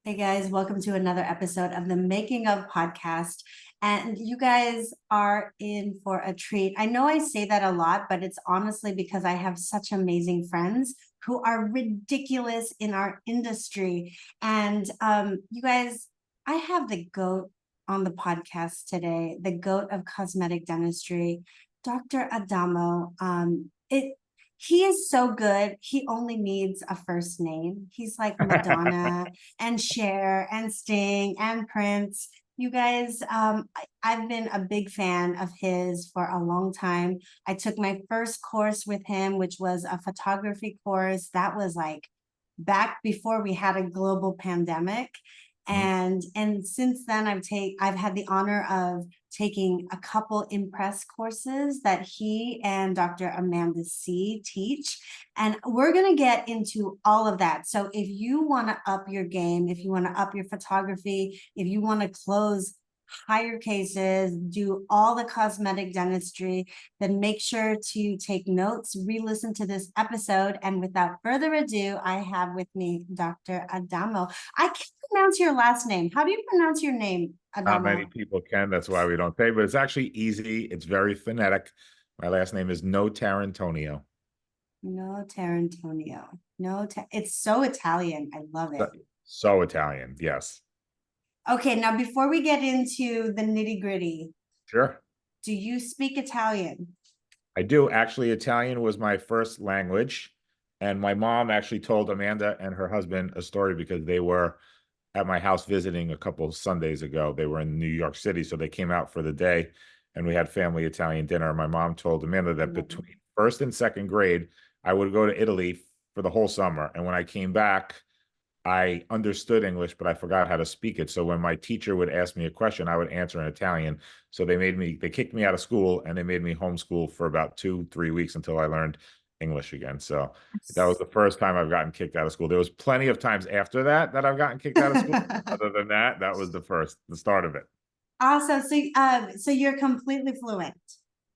Hey guys, welcome to another episode of the Making of podcast. And you guys are in for a treat. I know I say that a lot, but it's honestly because I have such amazing friends who are ridiculous in our industry. And you guys, I have the GOAT on the podcast today, the GOAT of cosmetic dentistry, Dr. Adamo. He is so good. He only needs a first name. He's like Madonna and Cher and Sting and Prince. You guys, I've been a big fan of his for a long time. I took my first course with him, which was a photography course. That was like back before we had a global pandemic. And since then I've had the honor of taking a couple impress courses that he and Dr. Amanda Seay teach. And we're going to get into all of that. So if you want to up your game, if you want to up your photography, if you want to close higher cases, do all the cosmetic dentistry, then make sure to take notes, re-listen to this episode. And without further ado, I have with me Dr. Adamo. I can't pronounce your last name. How do you pronounce your name, Not many Adamo? people can. That's why we don't say, but it's actually easy. It's very phonetic. My last name is Notarantonio. No, Tarantonio. No, it's so Italian. I love it. So Italian. Yes. Okay, now before we get into the nitty gritty, Sure. do you speak Italian? I do. Actually, Italian was my first language. And my mom actually told Amanda and her husband a story because they were at my house visiting a couple of Sundays ago. They were in New York City, so they came out for the day and we had family Italian dinner. My mom told Amanda I that love it. between first and second grade, I would go to Italy for the whole summer. And when I came back, I understood English, but I forgot how to speak it. So when my teacher would ask me a question, I would answer in Italian. So they kicked me out of school and they made me homeschool for about 2, 3 weeks until I learned English again. So that was the first time I've gotten kicked out of school. There was plenty of times after that I've gotten kicked out of school. Other than that, that was the start of it. Awesome. So you're completely fluent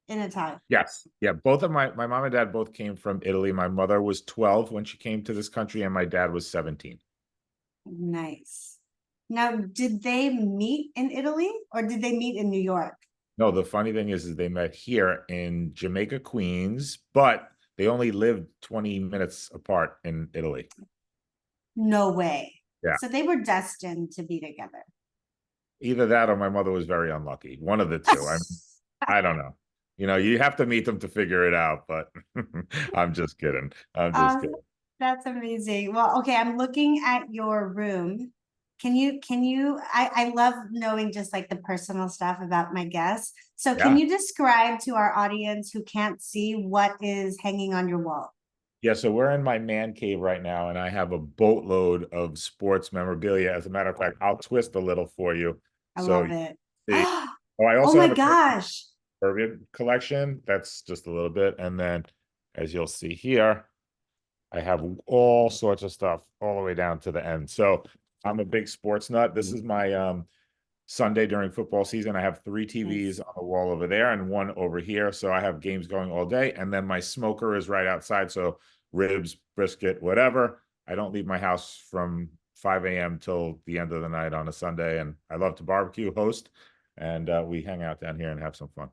in Italian. Yes. Yeah. Both of my mom and dad both came from Italy. My mother was 12 when she came to this country, and my dad was 17. Nice. Now, did they meet in Italy or did they meet in New York? No, the funny thing is they met here in Jamaica, Queens, but they only lived 20 minutes apart in Italy. No way. Yeah. So they were destined to be together. Either that or my mother was very unlucky. One of the two. I don't know. You have to meet them to figure it out, but I'm just kidding. I'm just Um, kidding. that's amazing. Well, okay, I'm looking at your room. I love knowing just like the personal stuff about my guests. So can Yeah. you describe to our audience who can't see what is hanging on your wall? Yeah, so we're in my man cave right now, and I have a boatload of sports memorabilia. As a matter of fact, I'll twist a little for you. I So love it. see. Oh, I Oh also my have a gosh. Caribbean collection. That's just a little bit. And then, as you'll see here, I have all sorts of stuff all the way down to the end. So I'm a big sports nut. This is my Sunday during football season. I have three TVs Nice. on the wall over there and one over here. So I have games going all day. And then my smoker is right outside. So ribs, brisket, whatever. I don't leave my house from 5 a.m. till the end of the night on a Sunday. And I love to barbecue, host, and we hang out down here and have some fun.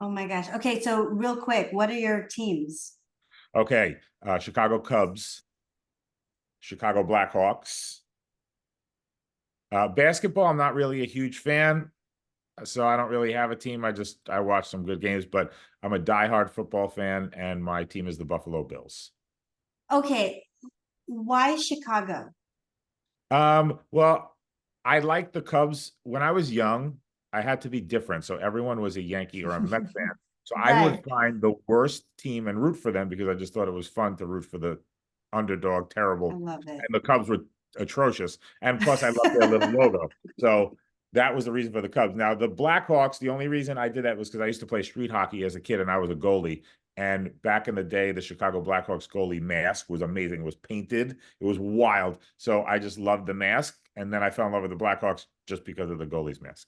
Oh my gosh. Okay, so real quick, what are your teams? Okay, Chicago Cubs, Chicago Blackhawks. Basketball, I'm not really a huge fan, so I don't really have a team. I watch some good games, but I'm a diehard football fan, and my team is the Buffalo Bills. Okay, why Chicago? Well, I like the Cubs. When I was young, I had to be different, so everyone was a Yankee or a Mets fan. So I Right. would find the worst team and root for them because I just thought it was fun to root for the underdog, I terrible. love it. And the Cubs were atrocious. And plus, I love their little logo. So that was the reason for the Cubs. Now, the Blackhawks, the only reason I did that was because I used to play street hockey as a kid and I was a goalie. And back in the day, the Chicago Blackhawks goalie mask was amazing. It was painted. It was wild. So I just loved the mask. And then I fell in love with the Blackhawks just because of the goalie's mask.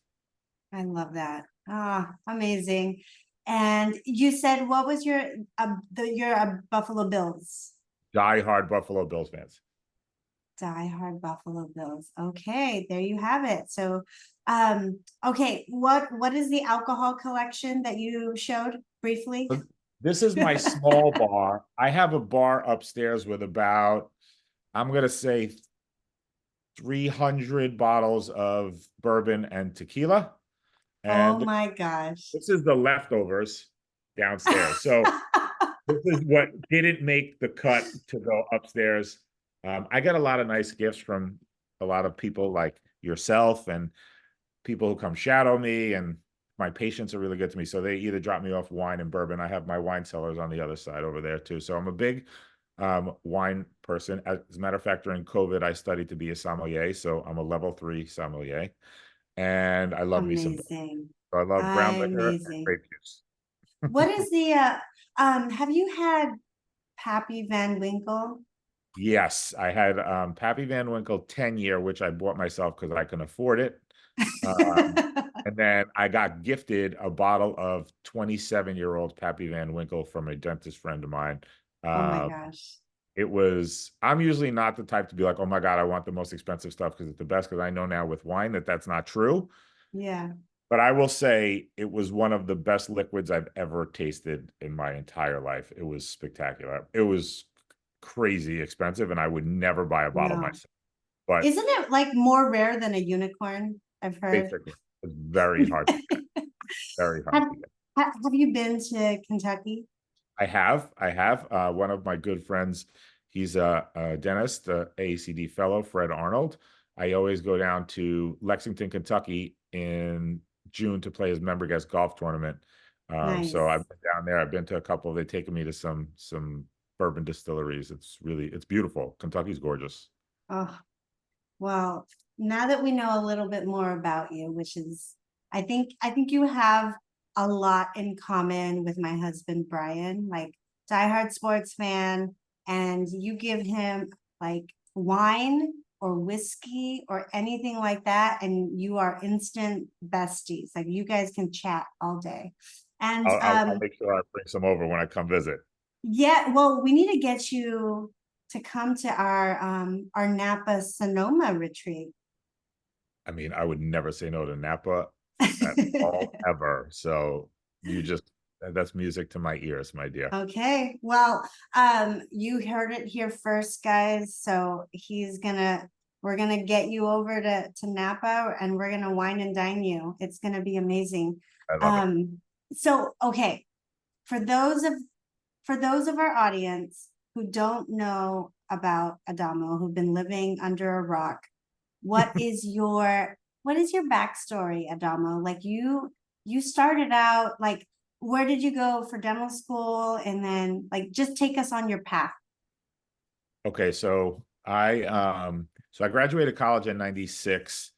I love that. Ah, amazing. And you said what was your Buffalo Bills? Die hard Buffalo Bills fans. Diehard Buffalo Bills. Okay, there you have it. So, okay, what is the alcohol collection that you showed briefly? This is my small bar. I have a bar upstairs with about, I'm gonna say 300 bottles of bourbon and tequila. Oh And my gosh. this is the leftovers downstairs. So this is what didn't make the cut to go upstairs. I get a lot of nice gifts from a lot of people like yourself and people who come shadow me, and my patients are really good to me. So they either drop me off wine and bourbon. I have my wine cellars on the other side over there too. So I'm a big wine person. As a matter of fact, during COVID, I studied to be a sommelier. So I'm a level 3 sommelier, and I love me some. Amazing. So I love brown liquor and Amazing. grape juice. What is the have you had Pappy Van Winkle? Yes, I had Pappy Van Winkle 10 year, which I bought myself because I can afford it. And then I got gifted a bottle of 27-year-old Pappy Van Winkle from a dentist friend of mine. Oh my Um, gosh. it was, I'm usually not the type to be like, oh my God, I want the most expensive stuff because it's the best. Because I know now with wine that that's not true. Yeah. But I will say it was one of the best liquids I've ever tasted in my entire life. It was spectacular. It was crazy expensive, and I would never buy a bottle No. myself. But Isn't it like more rare than a unicorn? I've heard. basically, it's very hard to get. Very hard Have, to get. have you been to Kentucky? I have. I have. One of my good friends, he's a dentist, a AACD fellow, Fred Arnold. I always go down to Lexington, Kentucky in June to play his member guest golf tournament. So Nice. I've been down there. I've been to a couple. They've taken me to some bourbon distilleries. It's beautiful. Kentucky's gorgeous. Oh, well, now that we know a little bit more about you, which is, I think you have a lot in common with my husband, Brian, like diehard sports fan, and you give him like wine or whiskey or anything like that, and you are instant besties. Like you guys can chat all day. And I'll make sure I bring some over when I come visit. yeah, well, we need to get you to come to our Napa Sonoma retreat. I mean, I would never say no to Napa at all, ever. So you just, that's music to my ears, my dear. Okay, well, you heard it here first, guys. So we're gonna get you over to Napa, and we're gonna wine and dine you. It's gonna be amazing. I love it. So okay, for those of our audience who don't know about Adamo, who've been living under a rock, what is your backstory, Adamo? Like you started out like, where did you go for dental school, and then like just take us on your path. Okay, so I graduated college in 96.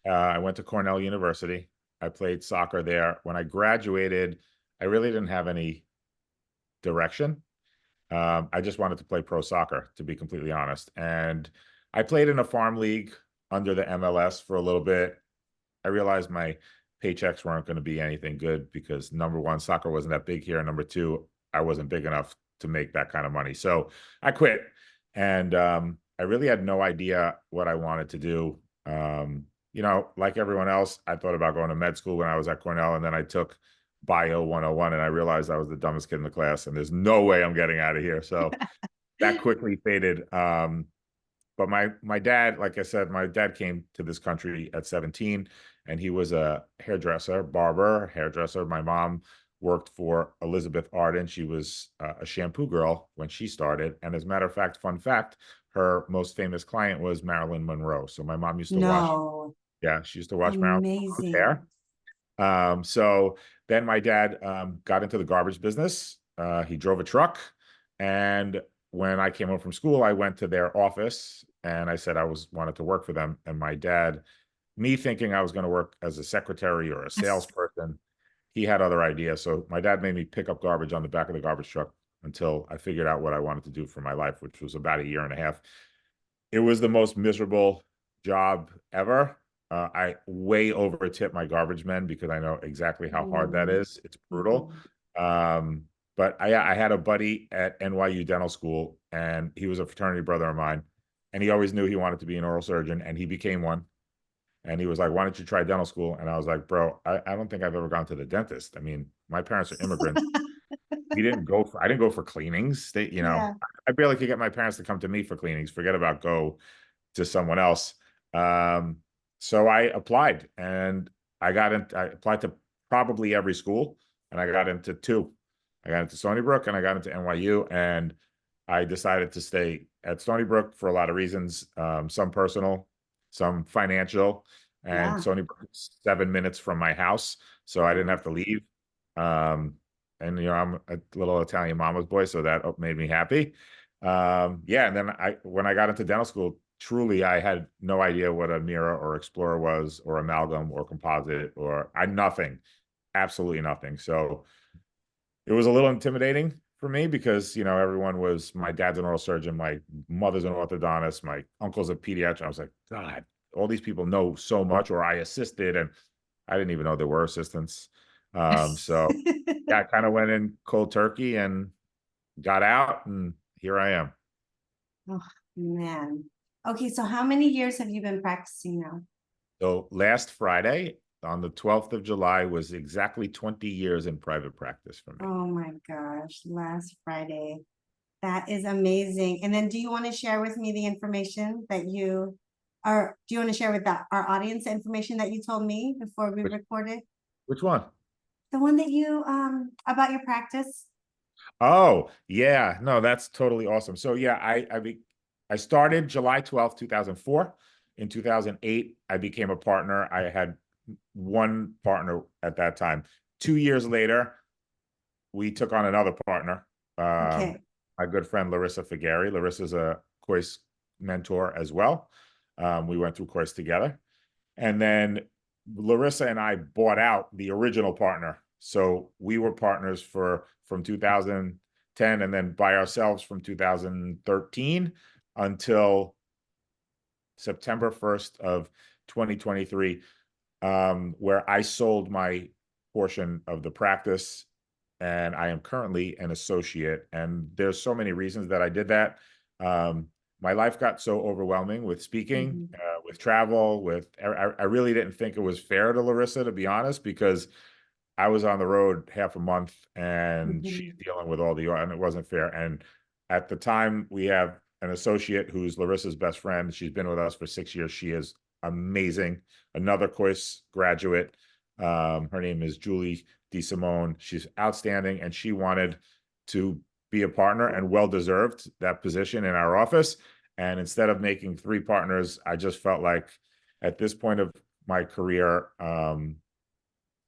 I went to Cornell University. I played soccer there. When I graduated, I really didn't have any direction. I just wanted to play pro soccer, to be completely honest. And I played in a farm league under the MLS for a little bit. I realized my paychecks weren't going to be anything good because number one, soccer wasn't that big here. And number two, I wasn't big enough to make that kind of money. So I quit. And I really had no idea what I wanted to do. Like everyone else, I thought about going to med school when I was at Cornell. And then I took Bio 101 and I realized I was the dumbest kid in the class. And there's no way I'm getting out of here. So that quickly faded. But my dad, like I said, my dad came to this country at 17, and he was a hairdresser. My mom worked for Elizabeth Arden. She was a shampoo girl when she started. And as a matter of fact, fun fact, her most famous client was Marilyn Monroe. So my mom used to watch, No, yeah, she used to watch Marilyn Monroe's amazing. hair. So then my dad got into the garbage business. He drove a truck, and when I came home from school, I went to their office and I said I wanted to work for them. And my dad, me thinking I was going to work as a secretary or a salesperson, he had other ideas. So my dad made me pick up garbage on the back of the garbage truck until I figured out what I wanted to do for my life, which was about a year and a half. It was the most miserable job ever. I way over tip my garbage men because I know exactly how hard that Mm, is. It's brutal. mhm. But I had a buddy at NYU Dental School, and he was a fraternity brother of mine. and he always knew he wanted to be an oral surgeon, and he became one. And he was like, "Why don't you try dental school?" And I was like, "Bro, I don't think I've ever gone to the dentist. I mean, my parents are immigrants. I didn't go for cleanings. Yeah. I barely could get my parents to come to me for cleanings. Forget about go to someone else." Um, so I applied, and I applied to probably every school, and I got into two. I got into Stony Brook and I got into NYU, and I decided to stay at Stony Brook for a lot of reasons, some personal, some financial, and Yeah. Stony Brook is 7 minutes from my house, so I didn't have to leave. Um, and I'm a little Italian mama's boy, so that made me happy. Yeah, and then when I got into dental school, truly I had no idea what a Mira or Explorer was, or amalgam or composite, or nothing, absolutely nothing. So it was a little intimidating for me because everyone was, my dad's an oral surgeon, my mother's an orthodontist, my uncle's a pediatrician. I was like, God, all these people know so much, or I assisted, and I didn't even know there were assistants. So yeah, I kind of went in cold turkey and got out, and here I am. Oh, man. Okay, so how many years have you been practicing now? So last Friday, on the 12th of July, was exactly 20 years in private practice for me. Oh my gosh, last Friday. That is amazing. And then do you want to share with me the information that you or do you want to share with our audience the information that you told me before we Which recorded? which one? The one that you about your practice? Oh, yeah. No, that's totally awesome. So yeah, I started July 12th, 2004. In 2008, I became a partner. I had one partner at that time. 2 years later, we took on another partner. Okay. My good friend Larissa Figueri. Larissa's a course mentor as well. We went through course together. And then Larissa and I bought out the original partner. So we were partners from 2010, and then by ourselves from 2013 until September 1st of 2023, where I sold my portion of the practice, and I am currently an associate. And there's so many reasons that I did that. My life got so overwhelming with speaking, Mhm. with travel, I really didn't think it was fair to Larissa, to be honest, because I was on the road half a month and she's Mhm. dealing with all and it wasn't fair. And at the time, we have an associate who's Larissa's best friend. She's been with us for 6 years. She is amazing. Another course graduate. Her name is Julie DeSimone. She's outstanding, and she wanted to be a partner, and well deserved that position in our office. And instead of making three partners, I just felt like at this point of my career,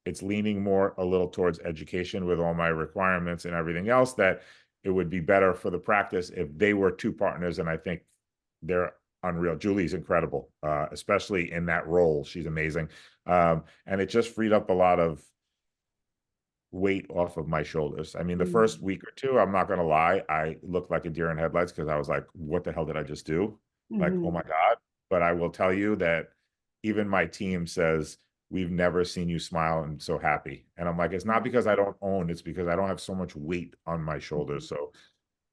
it's leaning more a little towards education with all my requirements and everything else, that it would be better for the practice if they were two partners. And I think they're unreal. Julie's incredible, especially in that role. She's amazing. And it just freed up a lot of weight off of my shoulders. I mean, the first Mhm. week or two, I'm not going to lie, I looked like a deer in headlights because I was like, what the hell did I just do? Like, oh my Mhm. God. But I will tell you that even my team says, we've never seen you smile and so happy. And I'm like, it's not because I don't own, it's because I don't have so much weight on my shoulders. So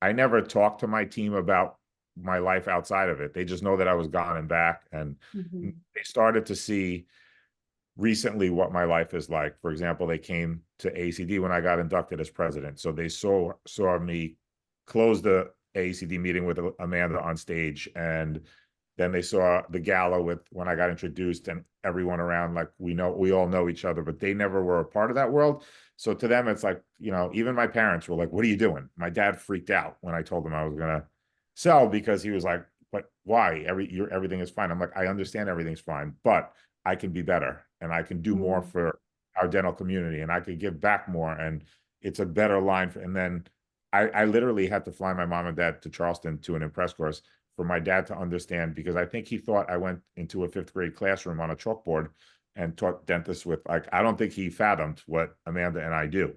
I never talked to my team about my life outside of it. They just know that I was gone and back. And Mhm. they started to see recently what my life is like. For example, they came to ACD when I got inducted as president. So they saw me close the ACD meeting with Amanda on stage, and then they saw the gala with when I got introduced, and everyone around, like, we all know each other, but they never were a part of that world. So to them, it's like, even my parents were like, "What are you doing?" My dad freaked out when I told him I was gonna sell, because he was like, "But why? Everything is fine." I'm like, "I understand everything's fine, but I can be better, and I can do more Mhm. for our dental community, and I could give back more, and it's a better line." And then I literally had to fly my mom and dad to Charleston to an impress course for my dad to understand, because I think he thought I went into a fifth grade classroom on a chalkboard and taught dentists with, like, I don't think he fathomed what Amanda and I do.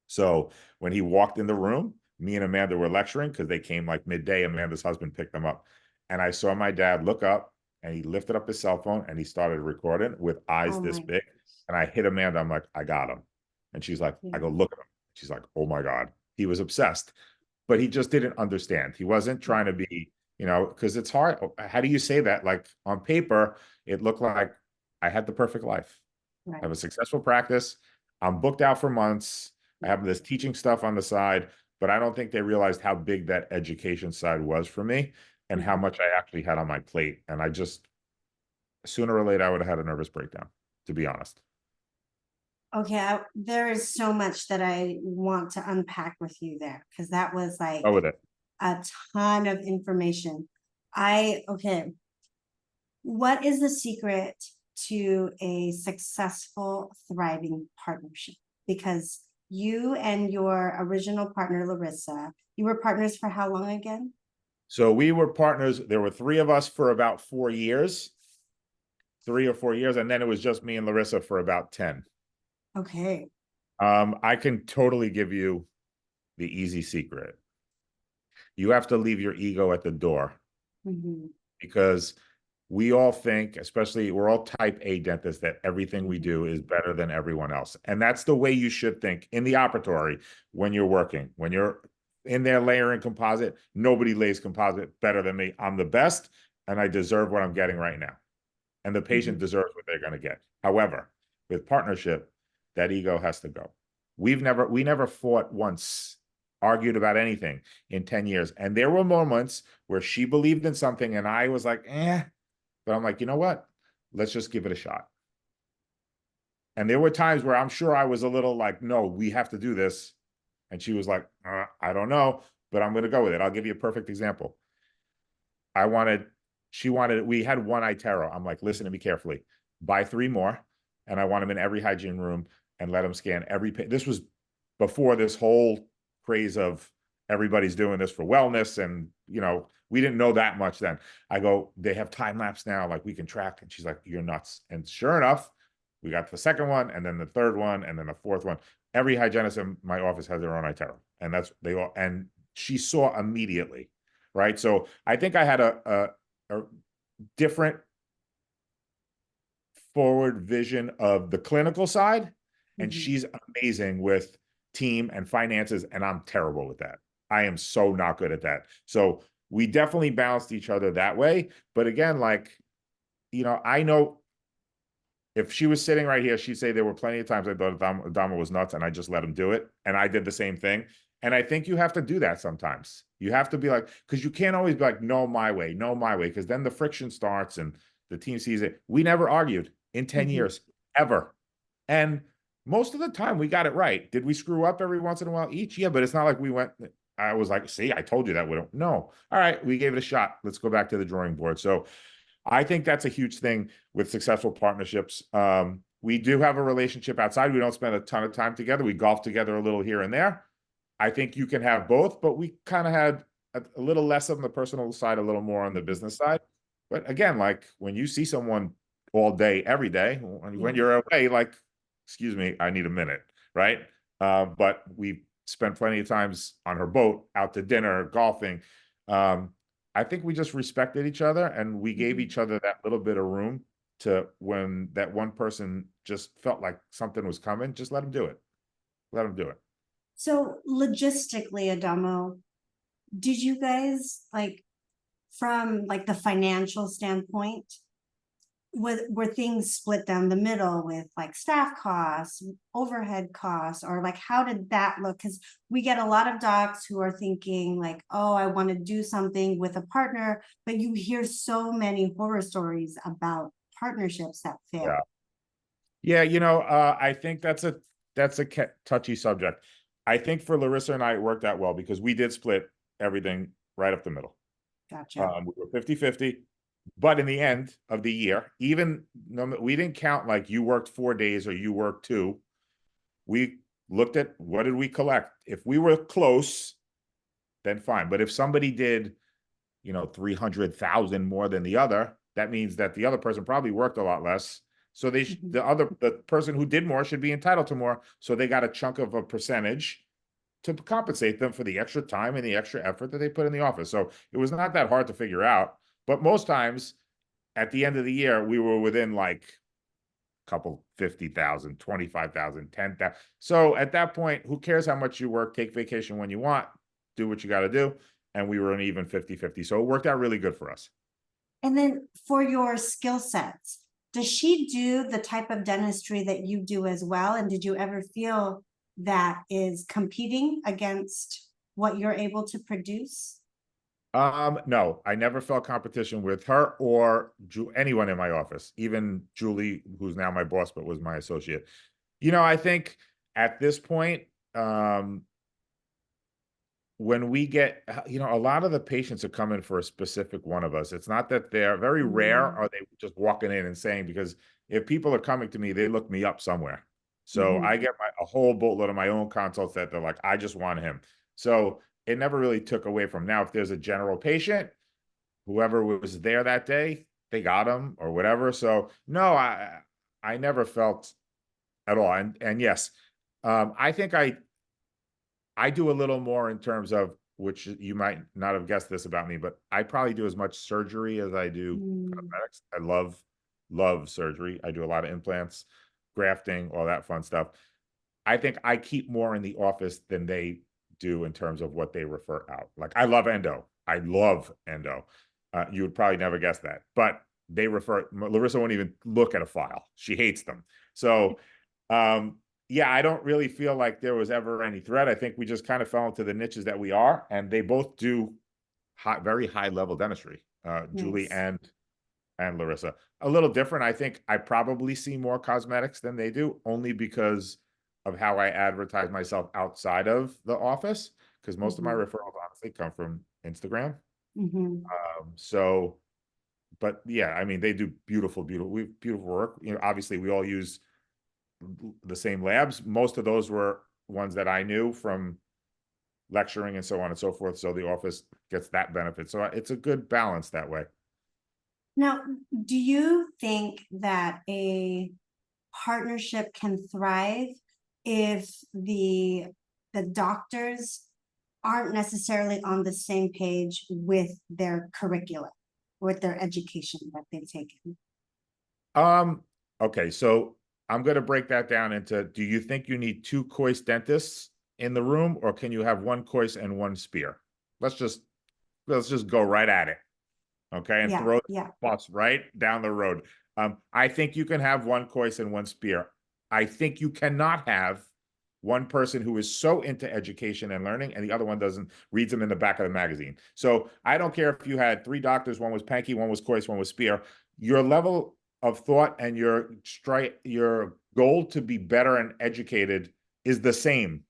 So when he walked in the room, me and Amanda were lecturing because they came like midday. Amanda's husband picked them up. And I saw my dad look up, and he lifted up his cell phone and he started recording with eyes Oh this my big. And I hit Amanda. I'm like, I got him. And she's like, I gosh. go, look at him. She's like, oh my God. He was obsessed, but he just didn't understand. He wasn't trying to be because it's hard. How do you say that? Like on paper, it looked like I had the perfect life. I Right. have a successful practice. I'm booked out for months. I have this teaching stuff on the side, but I don't think they realized how big that education side was for me and how Mhm. much I actually had on my plate. And I just, sooner or later, I would have had a nervous breakdown, to be honest. Okay, there is so much that I want to unpack with you there because that was like Go with it. a ton of information. Okay, what is the secret to a successful, thriving partnership? Because you and your original partner, Larissa, you were partners for how long again? So we were partners. There were three of us for about 4 years, 3 or 4 years, and then it was just me and Larissa for about 10. Okay. I can totally give you the easy secret. You have to leave your ego at the door Mm-hmm. because we all think, especially we're all type A dentists, that everything we Mm-hmm. do is better than everyone else. And that's the way you should think in the operatory when you're working. When you're in there layering composite, nobody lays composite better than me. I'm the best and I deserve what I'm getting right now. And the patient Mm-hmm. deserves what they're going to get. However, with partnership, that ego has to go. We never fought once, argued about anything in 10 years. And there were moments where she believed in something and I was like, but I'm like, you know what? Let's just give it a shot. And there were times where I'm sure I was a little like, no, we have to do this. And she was like, I don't know, but I'm going to go with it. I'll give you a perfect example. I wanted, she wanted, we had one iTero. I'm like, listen to me carefully. Buy three more. And I want them in every hygiene room and let them scan every. This was before this whole craze of everybody's doing this for wellness. And, we didn't know that much then. I go, they have time lapse now. Like we can track. And she's like, you're nuts. And sure enough, we got the second one and then the third one and then the fourth one. Every hygienist in my office has their own iTero. And that's, they all, and she saw immediately, right? So I think I had a different forward vision of the clinical side, and Mm-hmm. she's amazing with team and finances, and I'm terrible with that. I am so not good at that. So we definitely balanced each other that way. But again, like, I know if she was sitting right here, she'd say there were plenty of times I thought Adamo was nuts and I just let him do it. And I did the same thing. And I think you have to do that sometimes. You have to be like, because you can't always be like, no, my way, no, my way, because then the friction starts and the team sees it. We never argued in 10 Mm-hmm. years, ever. And most of the time we got it right. Did we screw up every once in a while each? Yeah, but it's not like we went, I was like, see, I told you that. We don't, no. All right, we gave it a shot. Let's go back to the drawing board. So I think that's a huge thing with successful partnerships. We do have a relationship outside. We don't spend a ton of time together. We golf together a little here and there. I think you can have both, but we kind of had a little less on the personal side, a little more on the business side. But again, like when you see someone all day, every day, when Yeah. you're away, like, excuse me, I need a minute, right? But we spent plenty of times on her boat, out to dinner, golfing. Um, I think we just respected each other and we gave Mm-hmm. each other that little bit of room to when that one person just felt like something was coming, just let him do it. Let him do it. So logistically, Adamo, did you guys like from like the financial standpoint, were things split down the middle with like staff costs, overhead costs, or like how did that look? Because we get a lot of docs who are thinking like, oh, I want to do something with a partner, but you hear so many horror stories about partnerships that Yeah. fail. Yeah, I think that's a touchy subject. I think for Larissa and I, it worked out well because we did split everything right up the middle. Gotcha. We were 50-50, but in the end of the year, even no, we didn't count like you worked 4 days or you worked two. We looked at what did we collect. If we were close, then fine. But if somebody did, 300,000 more than the other, that means that the other person probably worked a lot less. So Mhm. the person who did more should be entitled to more. So they got a chunk of a percentage to compensate them for the extra time and the extra effort that they put in the office. So it was not that hard to figure out. But most times at the end of the year, we were within like a couple 50,000, 25,000, 10,000. So at that point, who cares how much you work? Take vacation when you want, do what you got to do. and we were an even 50-50. So it worked out really good for us. And then for your skill sets, does she do the type of dentistry that you do as well? And did you ever feel that is competing against what you're able to produce? No, I never felt competition with her or anyone in my office, even Julie, who's now my boss, but was my associate. I think at this point, when we get, a lot of the patients are coming for a specific one of us. It's not that they're very rare, are they just walking in and saying, because if people are coming to me, they look me up somewhere. So I get a whole boatload of my own consults that they're like, I just want him. So it never really took away from. Now, if there's a general patient, whoever was there that day, they got him or whatever. So no, I never felt at all. And yes, I think I do a little more in terms of, which you might not have guessed this about me, but I probably do as much surgery as I do cosmetics. I love surgery. I do a lot of implants, grafting, all that fun stuff. I think I keep more in the office than they do in terms of what they refer out. Like, I love endo. I love endo. You would probably never guess that, but they refer. Larissa won't even look at a file. She hates them. So, yeah, I don't really feel like there was ever any threat. I think we just kind of fell into the niches that we are, and they both do very high level dentistry. Julie Yes. and Larissa, a little different. I think I probably see more cosmetics than they do, only because of how I advertise myself outside of the office, because most of my referrals honestly come from Instagram. So, but yeah, I mean, they do beautiful work. Obviously we all use the same labs. Most of those were ones that I knew from lecturing and so on and so forth. So the office gets that benefit. So it's a good balance that way. Now, do you think that a partnership can thrive if the doctors aren't necessarily on the same page with their curriculum, with their education that they've taken? Okay, so I'm going to break that down into, do you think you need two Kois dentists in the room, or can you have one Kois and one spear? Let's just go right at it. Okay, and throw the bus right down the road. I think you can have one Kois and one spear. I think you cannot have one person who is so into education and learning, and the other one doesn't, reads them in the back of the magazine. So I don't care if you had three doctors, one was Panky, one was Kois, one was spear. Your level of thought and your goal to be better and educated is the same.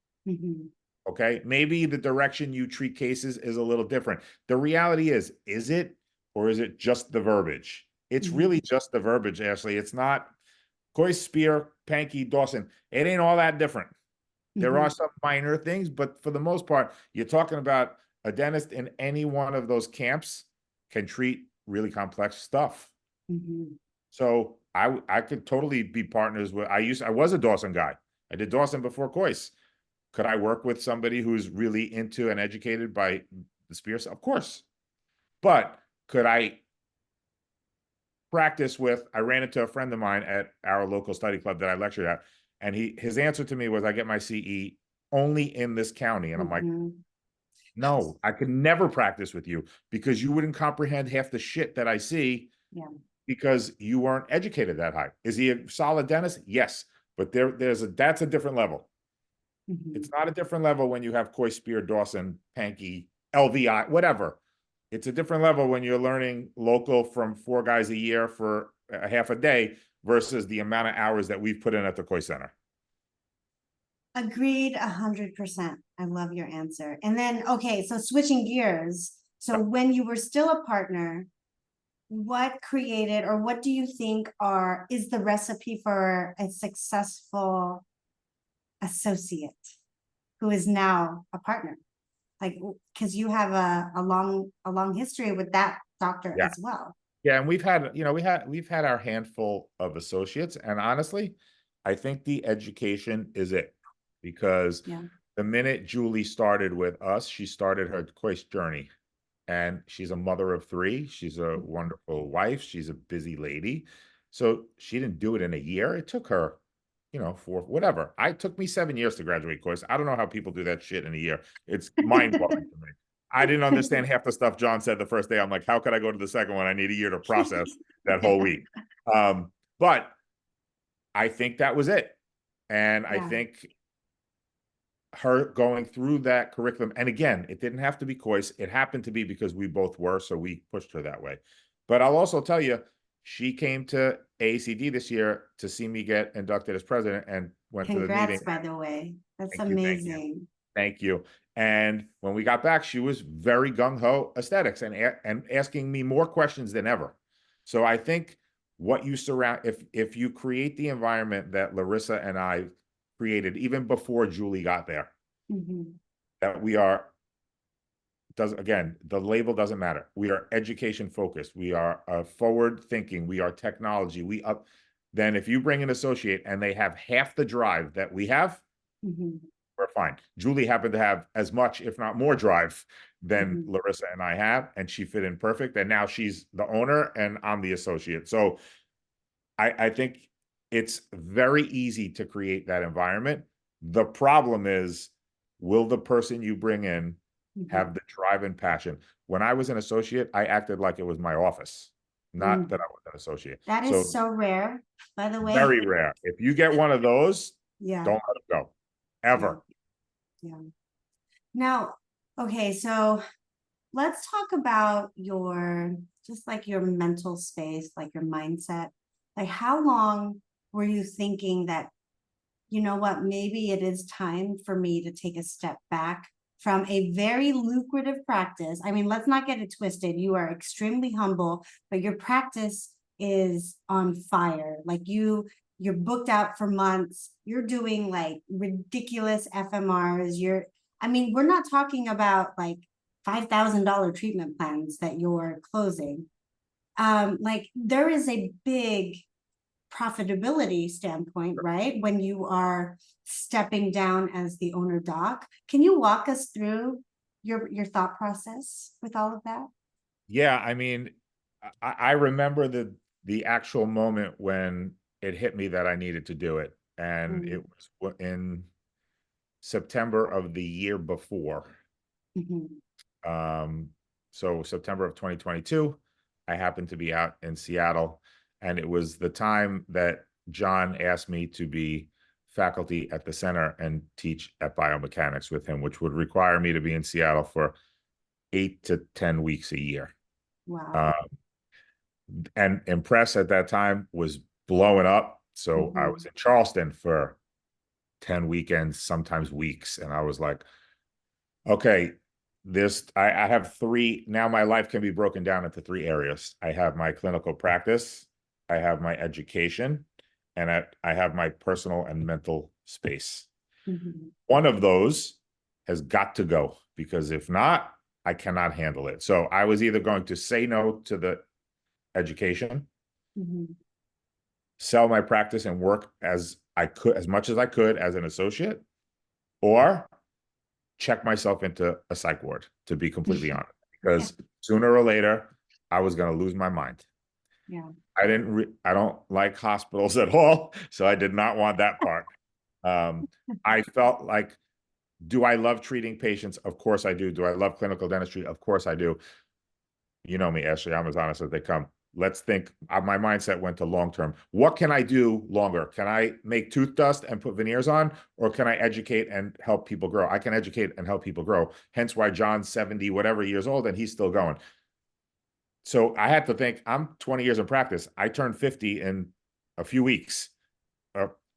Okay, maybe the direction you treat cases is a little different. The reality is it, or is it just the verbiage? It's really just the verbiage, Ashley. It's not Kois, spear, Panky, Dawson. It ain't all that different. There are some minor things, but for the most part, you're talking about a dentist in any one of those camps can treat really complex stuff. So I could totally be partners with, I was a Dawson guy. I did Dawson before Kois. Could I work with somebody who's really into and educated by the spears? Of course. But could I practice with, I ran into a friend of mine at our local study club that I lectured at, and his answer to me was, I get my CE only in this county. And I'm like, no, I could never practice with you because you wouldn't comprehend half the shit that I see because you weren't educated that high. Is he a solid dentist? Yes. But that's a different level. It's not a different level when you have Kois, spear, Dawson, Panky, LVI, whatever. It's a different level when you're learning local from 4 guys a year for a half a day versus the amount of hours that we've put in at the Kois Center. Agreed 100%. I love your answer. And then, okay, so switching gears. So when you were still a partner, what created, or what do you think is the recipe for a successful associate who is now a partner? Like, because you have a long history with that doctor as well. Yeah, and we've had our handful of associates, and honestly, I think the education is it, because the minute Julie started with us, she started her Kois journey, and she's a mother of 3. She's a wonderful wife. She's a busy lady, so she didn't do it in a year. It took her, for whatever. It took me 7 years to graduate Kois. I don't know how people do that shit in a year. It's mind blowing to me. I didn't understand half the stuff John said the first day. I'm like, how could I go to the second one? I need a year to process that whole week. But I think that was it. And I Yeah, think her going through that curriculum, and again, it didn't have to be Coyce. It happened to be because we both were, so we pushed her that way. But I'll also tell you, she came to AACD this year to see me get inducted as president and went to the congrats, meeting. by the way. That's Thank you, thank you, amazing. thank you. And when we got back, she was very gung-ho aesthetics and asking me more questions than ever. So I think what you surround, if you create the environment that Larissa and I created even before Julie got there, Mhm. that we are, does again, the label doesn't matter. We are education focused. We are forward thinking. We are technology. We up. Then if you bring an associate and they have half the drive that we have, Mhm. we're fine. Julie happened to have as much, if not more, drive than Mhm. Larissa and I have, and she fit in perfect. And now she's the owner and I'm the associate. So I think it's very easy to create that environment. The problem is, will the person you bring in have Mhm. the drive and passion? When I was an associate, I acted like it was my office, not that Mm. I was an associate. That is So so rare, by the way. very rare. If you get one of those, Yeah, don't let them go, yeah, ever. yeah. Now, okay, so let's talk about just like your mental space, like your mindset. Like, how long were you thinking that, you know what, maybe it is time for me to take a step back from a very lucrative practice? I mean, let's not get it twisted. You are extremely humble, but your practice is on fire. Like you're booked out for months. You're doing like ridiculous FMRs. I mean, we're not talking about like $5,000 treatment plans that you're closing. Like there is a big profitability standpoint, right? When you are stepping down as the owner doc. Can you walk us through your thought process with all of that? Yeah, I mean, I remember the actual moment when it hit me that I needed to do it, and it Mm, was in September of the year before. mhm, Um, so September of 2022, I happened to be out in Seattle, and it was the time that John asked me to be faculty at the center and teach at biomechanics with him, which would require me to be in Seattle for 8 to 10 weeks a year. wow. Uh, and Impress at that time was blowing up. So I was Mhm, in Charleston for 10 weekends, sometimes weeks. And I was like, okay, I have three. Now my life can be broken down into three areas. I have my clinical practice, I have my education, and I have my personal and mental space. mhm, One of those has got to go because if not, I cannot handle it. So I was either going to say no to the education, mhm, sell my practice and work as I could, as much as I could as an associate, or check myself into a psych ward, to be completely honest, yeah, because sooner or later I was going to lose my mind. yeah. I don't like hospitals at all, so I did not want that part. I felt like, do I love treating patients? Of course I do. Do I love clinical dentistry? Of course I do. You know me, Ashley, I'm as honest as they come. Let's think. My mindset went to long term. What can I do longer? Can I make tooth dust and put veneers on, or can I educate and help people grow? I can educate and help people grow. Hence why John's 70 whatever years old and he's still going. So I had to think, I'm 20 years in practice. I turned 50 in a few weeks,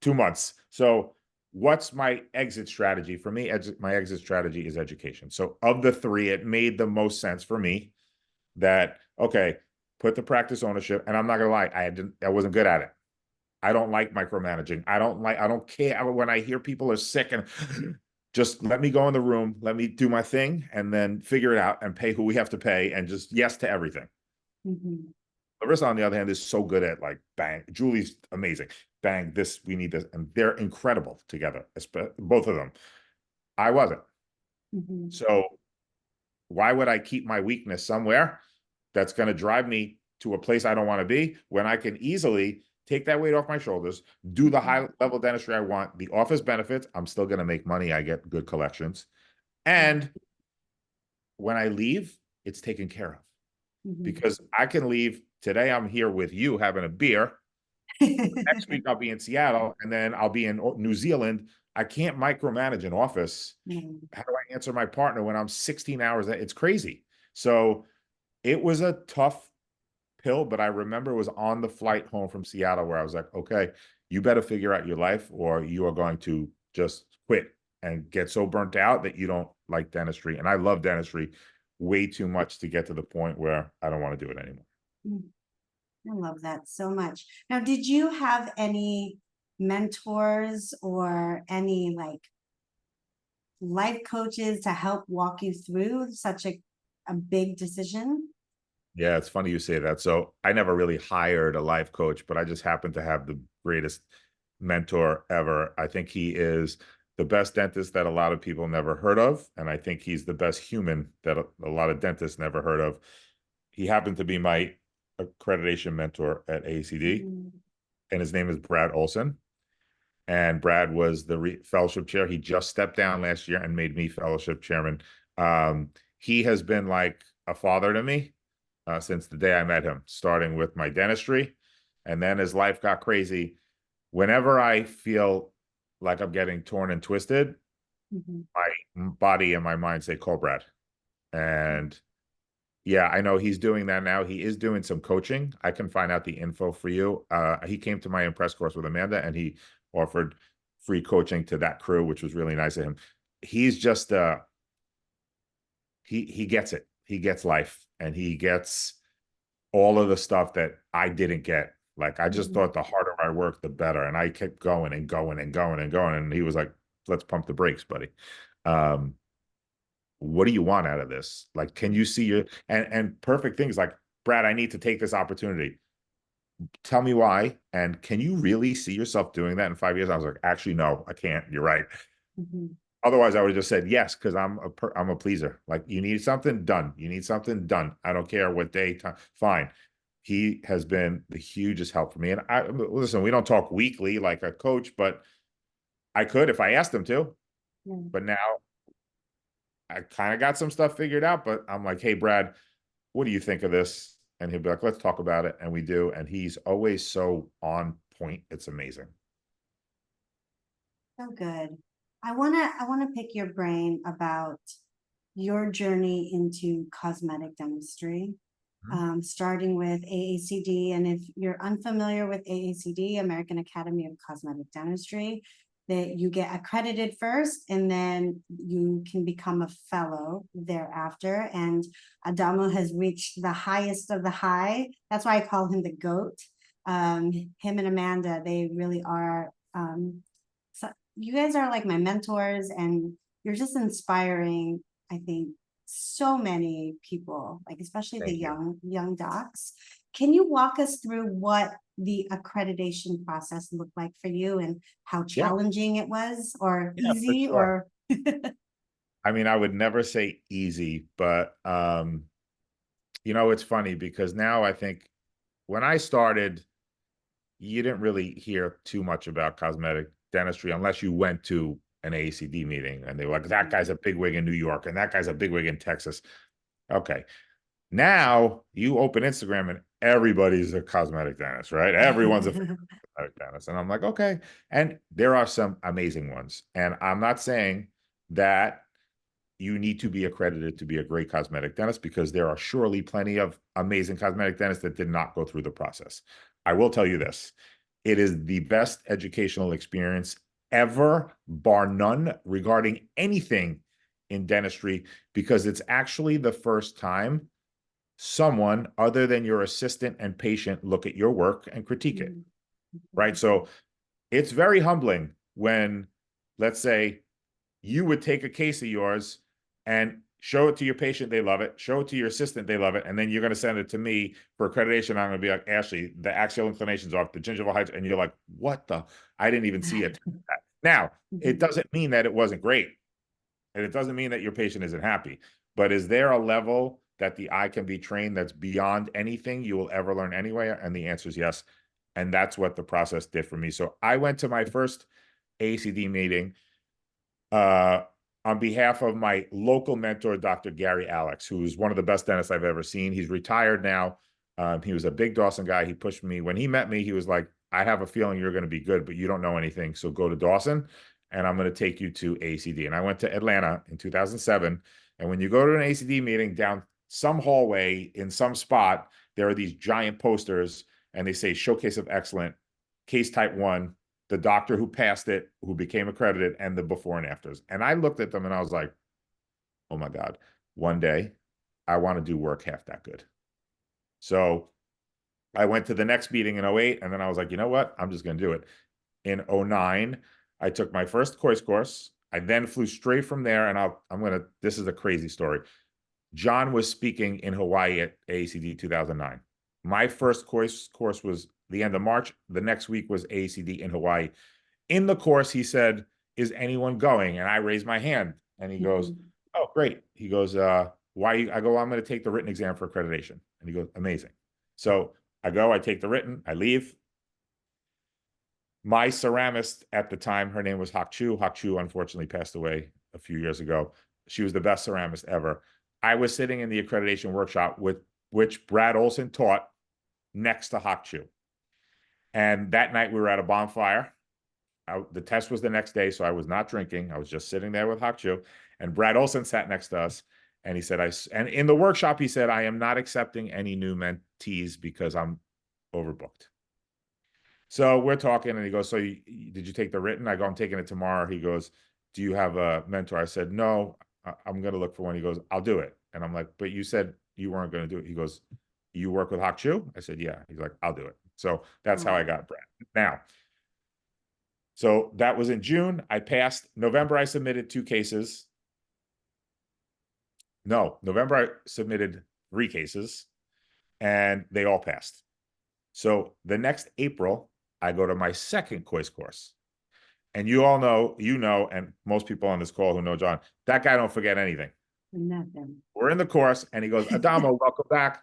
2 months. So what's my exit strategy? For me, my exit strategy is education. So of the three, it made the most sense for me that, okay, put the practice ownership, and I'm not gonna lie, I wasn't good at it. I don't like micromanaging. I don't care when I hear people are sick and just let me go in the room, let me do my thing, and then figure it out and pay who we have to pay and just yes to everything. Mhm, Larissa, on the other hand, is so good at like bang. Julie's amazing. Bang, this, we need this. And they're incredible together, both of them. I wasn't. mhm, So why would I keep my weakness somewhere that's going to drive me to a place I don't want to be when I can easily take that weight off my shoulders, do the mhm. high level dentistry I want, the office benefits, I'm still going to make money. I get good collections. Yeah. And when I leave, it's taken care of. Mhm. Because I can leave today. I'm here with you having a beer. Next week I'll be in Seattle, and then I'll be in New Zealand. I can't micromanage an office. Mm. How do I answer my partner when I'm 16 hours? It's crazy. So it was a tough pill, but I remember it was on the flight home from Seattle where I was like, okay, you better figure out your life or you are going to just quit and get so burnt out that you don't like dentistry. And I love dentistry way too much to get to the point where I don't want to do it anymore. Mm. I love that so much. Now, did you have any mentors or any like life coaches to help walk you through such a big decision? Yeah, it's funny you say that. So I never really hired a life coach, but I just happen to have the greatest mentor ever. I think he is the best dentist that a lot of people never heard of. And I think he's the best human that a lot of dentists never heard of. He happened to be my accreditation mentor at AACD, Mm. and his name is Brad Olson. And Brad was the fellowship chair. He just stepped down last year and made me fellowship chairman. He has been like a father to me since the day I met him, starting with my dentistry. And then as life got crazy, whenever I feel like I'm getting torn and twisted, Mhm. my body and my mind say, call Brad. And yeah, I know he's doing that now. He is doing some coaching. I can find out the info for you. He came to my Impress course with Amanda and he offered free coaching to that crew, which was really nice of him. He's just he gets it. He gets life and he gets all of the stuff that I didn't get. Like I just Mhm. thought the harder I worked, the better. And I kept going and going and going and going. And he was like, let's pump the brakes, buddy. Um, what do you want out of this? Like, can you see your and perfect things like, Brad, I need to take this opportunity. Tell me why. And can you really see yourself doing that in 5 years? I was like, actually, no, I can't. You're right. Mhm. Otherwise, I would have just said yes, because I'm a pleaser. Like, you need something done. You need something done. I don't care what day, time, fine. He has been the hugest help for me. And I listen, we don't talk weekly like a coach, but I could if I asked him to. Yeah. But now I kind of got some stuff figured out. But I'm like, hey, Brad, what do you think of this? And he'll be like, let's talk about it. And we do. And he's always so on point. It's amazing. So good. I wanna pick your brain about your journey into cosmetic dentistry, Mhm. starting with AACD. And if you're unfamiliar with AACD, American Academy of Cosmetic Dentistry, that you get accredited first and then you can become a fellow thereafter. And Adamo has reached the highest of the high. That's why I call him the GOAT. Him and Amanda, they really are. So you guys are like my mentors, and you're just inspiring, I think, so many people, like especially the Thank you. young docs. Can you walk us through what the accreditation process looked like for you and how Yeah. challenging it was, or Yeah, for easy, sure. or I mean, I would never say easy, but it's funny because now I think when I started, you didn't really hear too much about cosmetic dentistry unless you went to an AACD meeting and they were like, that guy's a bigwig in New York and that guy's a bigwig in Texas. Okay. Now you open Instagram and everybody's a cosmetic dentist, right? Everyone's a cosmetic dentist. And I'm like, okay. And there are some amazing ones. And I'm not saying that you need to be accredited to be a great cosmetic dentist because there are surely plenty of amazing cosmetic dentists that did not go through the process. I will tell you this. It is the best educational experience ever, bar none, regarding anything in dentistry, because it's actually the first time someone other than your assistant and patient look at your work and critique it, right? So it's very humbling when, let's say, you would take a case of yours and show it to your patient, they love it, show it to your assistant, they love it, and then you're going to send it to me for accreditation. I'm going to be like, Ashley, the axial inclination's off, the gingival heights, and you're like, what the? I didn't even see it. Now, it doesn't mean that it wasn't great, and it doesn't mean that your patient isn't happy, but is there a level that the eye can be trained that's beyond anything you will ever learn anyway? And the answer is yes. And that's what the process did for me. So I went to my first ACD meeting. on behalf of my local mentor, Dr. Gary Alex, who's one of the best dentists I've ever seen. He's retired now. He was a big Dawson guy. He pushed me. When he met me, he was like, I have a feeling you're going to be good, but you don't know anything. So go to Dawson and I'm going to take you to ACD. And I went to Atlanta in 2007. And when you go to an ACD meeting down some hallway in some spot, there are these giant posters and they say Showcase of Excellent, Case Type 1, the doctor who passed it, who became accredited, and the before and afters. And I looked at them and I was like, oh my God, one day I want to do work half that good. So I went to the next meeting in 08, and then I was like, you know what? I'm just going to do it. In 09, I took my first course. I then flew straight from there, and this is a crazy story. John was speaking in Hawaii at AACD 2009. My first course was the end of March. The next week was AACD in Hawaii. In the course, he said, is anyone going? And I raised my hand, and he goes, oh, great. He goes, why? I go, I'm going to take the written exam for accreditation. And he goes, amazing. So I go, I take the written, I leave. My ceramist at the time, her name was Hak Chu. Hak Chu unfortunately passed away a few years ago. She was the best ceramist ever. I was sitting in the accreditation workshop with which Brad Olson taught next to Hak Chu. And that night we were at a bonfire. The test was the next day, so I was not drinking. I was just sitting there with Hak Chu. And Brad Olson sat next to us. And he said, and in the workshop, he said, I am not accepting any new mentees because I'm overbooked. So we're talking, and he goes, so did you take the written? I go, I'm taking it tomorrow. He goes, do you have a mentor? I said, no, I'm going to look for one. He goes, I'll do it. And I'm like, but you said you weren't going to do it. He goes, you work with Hak Chu? I said, yeah. He's like, I'll do it. So that's how I got Brad. Now, so that was in June. I passed. November, I submitted 2 cases. No, November, I submitted 3 cases, and they all passed. So the next April, I go to my second course. And you all know, and most people on this call who know John, that guy don't forget anything. Nothing. We're in the course, and he goes, Adamo, welcome back.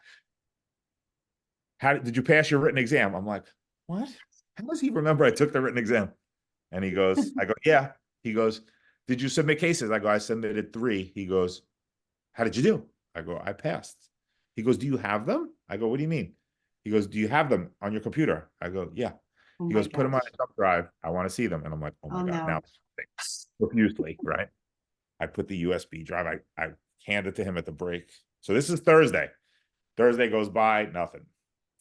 Did you pass your written exam? I'm like, what? How does he remember I took the written exam? And he goes, I go, yeah. He goes, did you submit cases? I go, I submitted 3. He goes, how did you do? I go, I passed. He goes, do you have them? I go, what do you mean? He goes, do you have them on your computer? I go, yeah. He goes, put them on a thumb drive. I want to see them. And I'm like, oh my God. No. Now, profusely, right? I put the USB drive. I hand it to him at the break. So this is Thursday. Thursday goes by, nothing.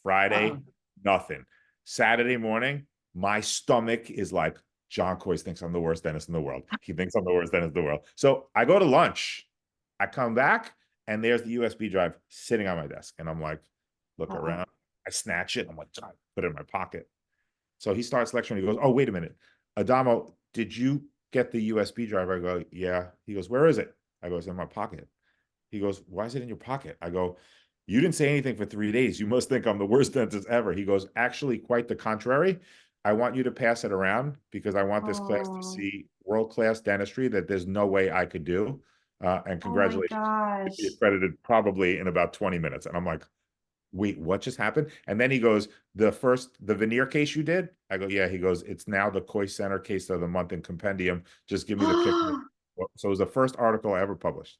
Friday, nothing. Saturday morning, my stomach is like, John Coyce thinks I'm the worst dentist in the world. He thinks I'm the worst dentist in the world. So I go to lunch. I come back, and there's the USB drive sitting on my desk. And I'm like, look around. I snatch it. I'm like, John, put it in my pocket. So he starts lecturing. He goes, oh, wait a minute. Adamo, did you get the USB drive? I go, yeah. He goes, where is it? I go, it's in my pocket. He goes, why is it in your pocket? I go, you didn't say anything for 3 days. You must think I'm the worst dentist ever. He goes, actually, quite the contrary. I want you to pass it around because I want this class to see world-class dentistry that there's no way I could do. And congratulations. You'll be accredited probably in about 20 minutes. And I'm like, wait, what just happened? And then he goes, the veneer case you did? I go, yeah. He goes, it's now the Coyce Center case of the month in compendium. Just give me the picture. So it was the first article I ever published.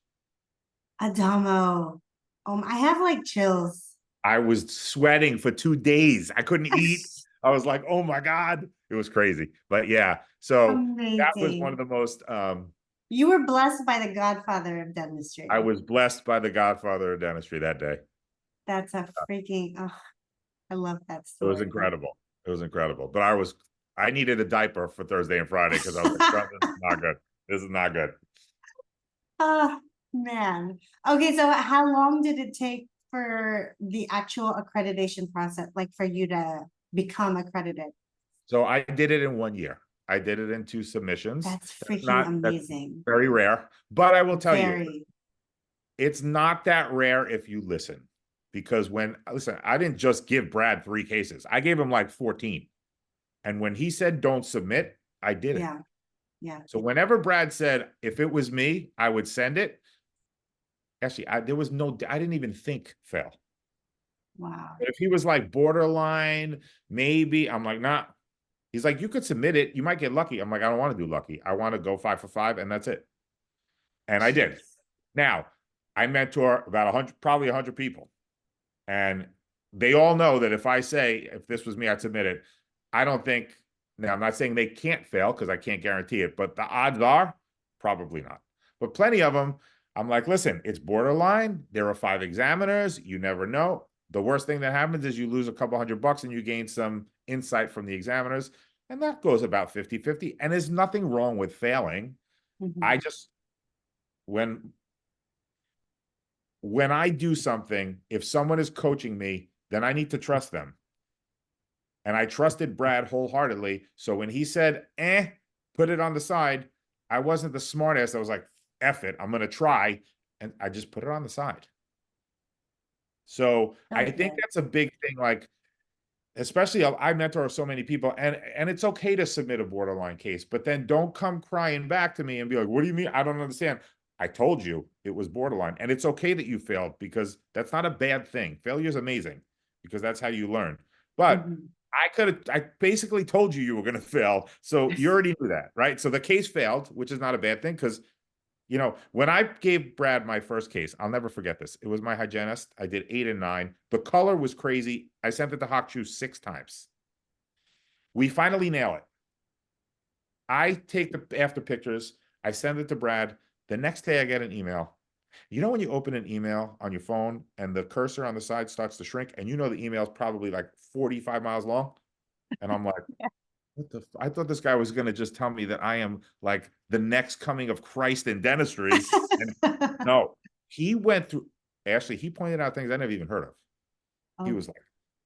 Adamo. I have like chills. I was sweating for 2 days. I couldn't eat. I was like, oh my God. It was crazy. But yeah, so amazing. That was one of the most you were blessed by the godfather of dentistry. I was blessed by the godfather of dentistry that day. That's a freaking, I love that story. It was incredible. It was incredible. But I needed a diaper for Thursday and Friday because I was like, this is not good. This is not good. Oh, man. Okay, so how long did it take for the actual accreditation process, like for you to become accredited? So I did it in 1 year. I did it in 2 submissions. That's freaking amazing. That's very rare. But I will tell you, it's not that rare if you listen. Because listen, I didn't just give Brad 3 cases. I gave him like 14. And when he said, don't submit, I did it. Yeah. Yeah. So whenever Brad said, if it was me, I would send it. Actually, I didn't even think fail. Wow. But if he was like borderline, maybe, I'm like, nah. He's like, you could submit it. You might get lucky. I'm like, I don't want to do lucky. I want to go 5 for 5, and that's it. And I did. Now, I mentor about 100, probably 100 people. And they all know that if I say, if this was me, I'd submit it. I don't think, now I'm not saying they can't fail because I can't guarantee it, but the odds are probably not. But plenty of them, I'm like, listen, it's borderline. There are 5 examiners. You never know. The worst thing that happens is you lose a couple $100 and you gain some insight from the examiners. And that goes about 50-50. And there's nothing wrong with failing. I just, when I do something, if someone is coaching me, then I need to trust them. And I trusted Brad wholeheartedly. So when he said, put it on the side, I wasn't the smartest. I was like, F it, I'm going to try. And I just put it on the side. So I think that's a big thing. Like, especially I mentor so many people, and it's okay to submit a borderline case, but then don't come crying back to me and be like, what do you mean? I don't understand. I told you it was borderline, and it's okay that you failed because that's not a bad thing. Failure is amazing because that's how you learn. But I basically told you were going to fail. So you already knew that, right? So the case failed, which is not a bad thing because, you know, when I gave Brad my first case, I'll never forget this. It was my hygienist. I did 8 and 9. The color was crazy. I sent it to Hockshoe 6 times. We finally nail it. I take the after pictures. I send it to Brad. The next day I get an email. You know when you open an email on your phone and the cursor on the side starts to shrink and you know the email is probably like 45 miles long? And I'm like, what the I thought this guy was going to just tell me that I am like the next coming of Christ in dentistry. And no, he went through, actually, he pointed out things I never even heard of. He was like,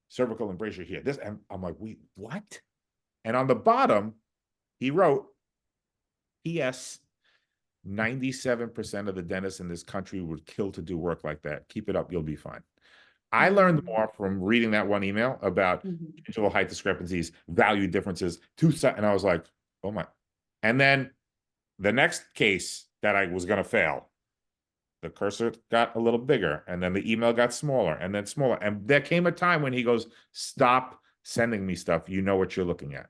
cervical embrasure here. This, and I'm like, wait, what? And on the bottom, he wrote, P.S. 97% of the dentists in this country would kill to do work like that. Keep it up, you'll be fine. I learned more from reading that one email about individual height discrepancies, value differences, and I was like, oh my. And then the next case that I was going to fail, the cursor got a little bigger, and then the email got smaller, and then smaller. And there came a time when he goes, stop sending me stuff. You know what you're looking at.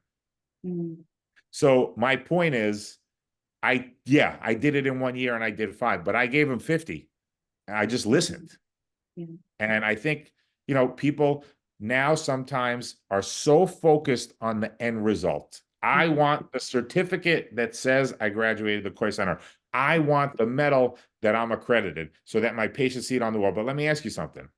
So my point is, I did it in 1 year and I did 5, but I gave him 50. And I just listened. And I think, you know, people now sometimes are so focused on the end result. I want the certificate that says I graduated the Koi Center. I want the medal that I'm accredited so that my patients see it on the wall. But let me ask you something.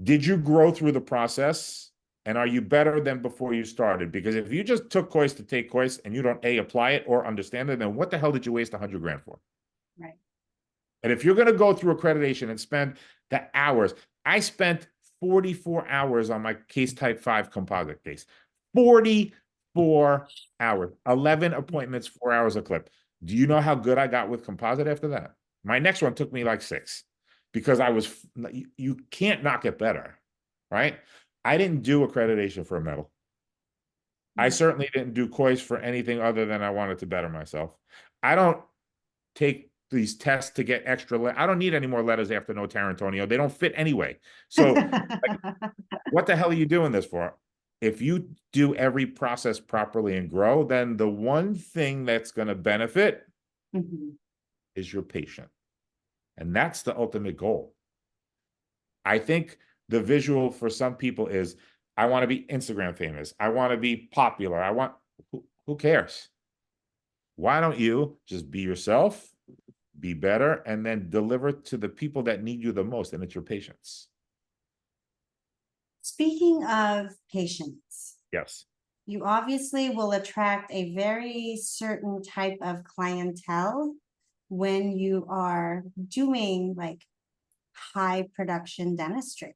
Did you grow through the process? And are you better than before you started? Because if you just took course to take course and you don't apply it or understand it, then what the hell did you waste 100 grand for? Right. And if you're going to go through accreditation and spend the hours, I spent 44 hours on my case type 5 composite case. 44 hours, 11 appointments, 4 hours a clip. Do you know how good I got with composite after that? My next one took me like 6 because you can't knock it better, right? I didn't do accreditation for a medal. I certainly didn't do COIS for anything other than I wanted to better myself. I don't take these tests to get extra. I don't need any more letters after Notarantonio. They don't fit anyway. So like, what the hell are you doing this for? If you do every process properly and grow, then the one thing that's going to benefit is your patient. And that's the ultimate goal. I think the visual for some people is, I want to be Instagram famous. I want to be popular. Who cares? Why don't you just be yourself, be better, and then deliver to the people that need you the most, and it's your patients. Speaking of patients. Yes. You obviously will attract a very certain type of clientele when you are doing like high production dentistry.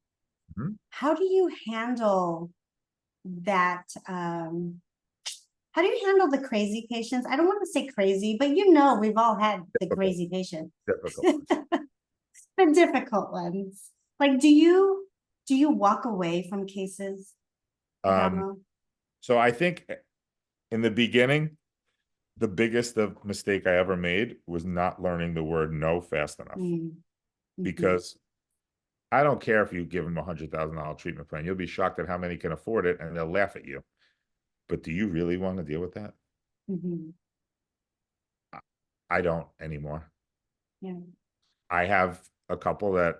How do you handle that? How do you handle the crazy patients? I don't want to say crazy, but you know, we've all had the crazy patients. The difficult ones. Like, do you walk away from cases, Adamo? So I think in the beginning, the biggest mistake I ever made was not learning the word no fast enough. Because I don't care if you give them $100,000 treatment plan. You'll be shocked at how many can afford it, and they'll laugh at you. But do you really want to deal with that? I don't anymore. Yeah. I have a couple that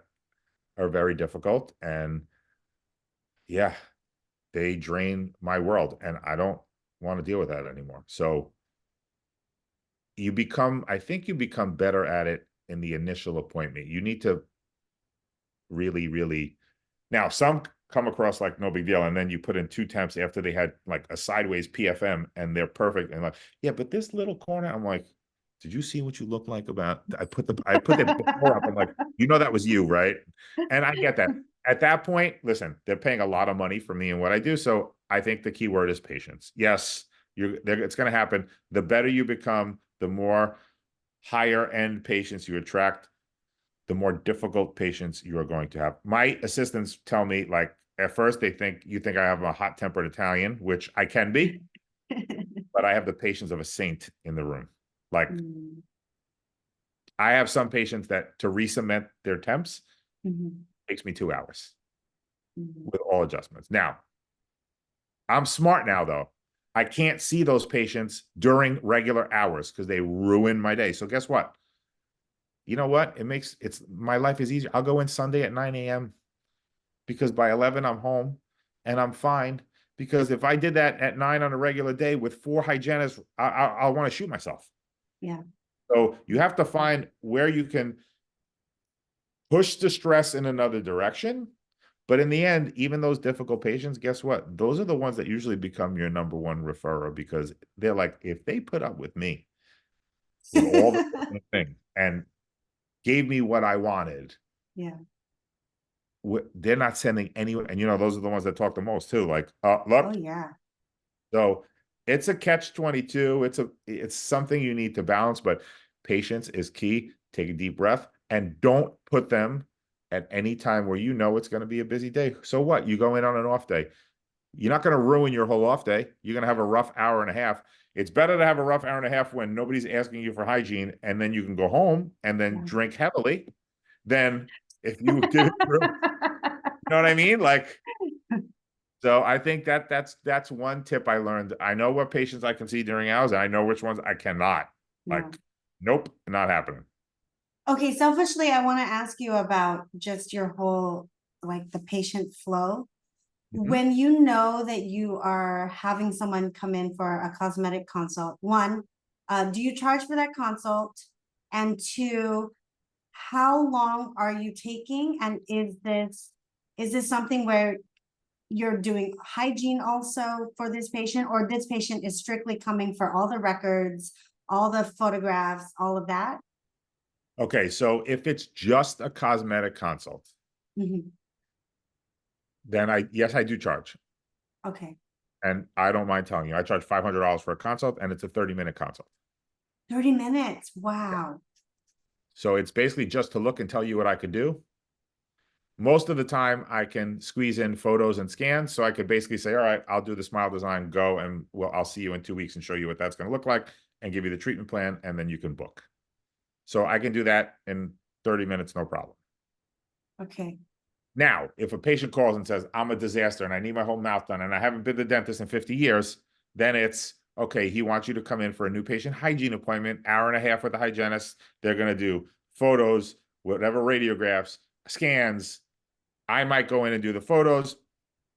are very difficult, and yeah, they drain my world, and I don't want to deal with that anymore. So I think you become better at it in the initial appointment. You need to really, really, now some come across like no big deal, and then you put in two temps after they had like a sideways PFM and they're perfect. And like, yeah, but this little corner, I'm like, did you see what you look like about? I put the before up. I'm like, that was you, right? And I get that. At that point, listen, they're paying a lot of money for me and what I do. So I think the key word is patience. Yes, it's going to happen. The better you become, the more higher end patients you attract, the more difficult patients you are going to have. My assistants tell me, like, at first they think you think I have a hot-tempered Italian, which I can be, but I have the patience of a saint in the room. Like, Mm. I have some patients that to re-cement their temps takes me 2 hours with all adjustments. Now, I'm smart now, though. I can't see those patients during regular hours because they ruin my day. So guess what? You know what? My life is easier. I'll go in Sunday at 9 a.m. because by 11 I'm home and I'm fine. Because if I did that at 9 on a regular day with 4 hygienists, I'll want to shoot myself. Yeah. So you have to find where you can push the stress in another direction. But in the end, even those difficult patients, guess what? Those are the ones that usually become your number one referrer because they're like, if they put up with me with all the different things and gave me what I wanted, Yeah. they're not sending anyone. And those are the ones that talk the most too. Like, Oh, look, yeah. so it's a catch-22. It's something you need to balance, but patience is key. Take a deep breath and don't put them at any time where it's going to be a busy day. So what? You go in on an off day. You're not going to ruin your whole off day. You're going to have a rough hour and a half. It's better to have a rough hour and a half when nobody's asking you for hygiene, and then you can go home and then Yeah. drink heavily than if you did it through. You know what I mean? Like, so I think that's one tip I learned. I know what patients I can see during hours, and I know which ones I cannot. Yeah. Like, nope, not happening. Okay, selfishly, I want to ask you about just your whole, like the patient flow. Mhm. When you know that you are having someone come in for a cosmetic consult, one, do you charge for that consult? And two, how long are you taking? And is this something where you're doing hygiene also for this patient, or this patient is strictly coming for all the records, all the photographs, all of that? Okay, so if it's just a cosmetic consult, Mhm. then yes, I do charge. Okay, And I don't mind telling you, I charge $500 for a consult, and it's a 30-minute consult. 30 minutes. Wow. So it's basically just to look and tell you what I could do. Most of the time, I can squeeze in photos and scans. So I could basically say, all right, I'll do the smile design, go, and I'll see you in 2 weeks and show you what that's going to look like and give you the treatment plan, and then you can book. So I can do that in 30 minutes, no problem. Okay. Now, if a patient calls and says, I'm a disaster and I need my whole mouth done and I haven't been to the dentist in 50 years, then it's, okay, he wants you to come in for a new patient hygiene appointment, hour and a half with the hygienist. They're going to do photos, whatever radiographs, scans. I might go in and do the photos.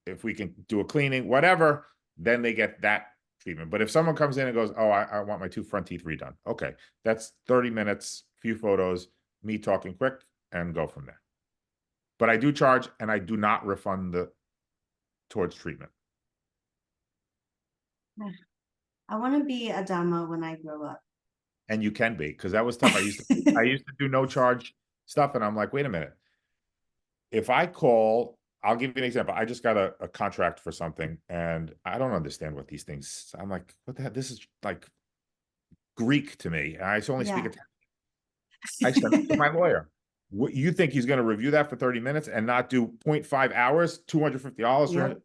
If we can do a cleaning, whatever, then they get that treatment. But if someone comes in and goes, oh, I want my 2 front teeth redone. Okay, that's 30 minutes, few photos, me talking quick, and go from there. But I do charge, and I do not refund towards treatment. I want to be Adamo when I grow up. And you can be, because that was tough. I used to do no charge stuff, and I'm like, wait a minute. If I call, I'll give you an example. I just got a contract for something, and I don't understand what these things. I'm like, what the hell? This is like Greek to me. I only speak Yeah. Italian. I sent it to my lawyer. What, you think he's going to review that for 30 minutes and not do 0.5 hours, $250? Yep.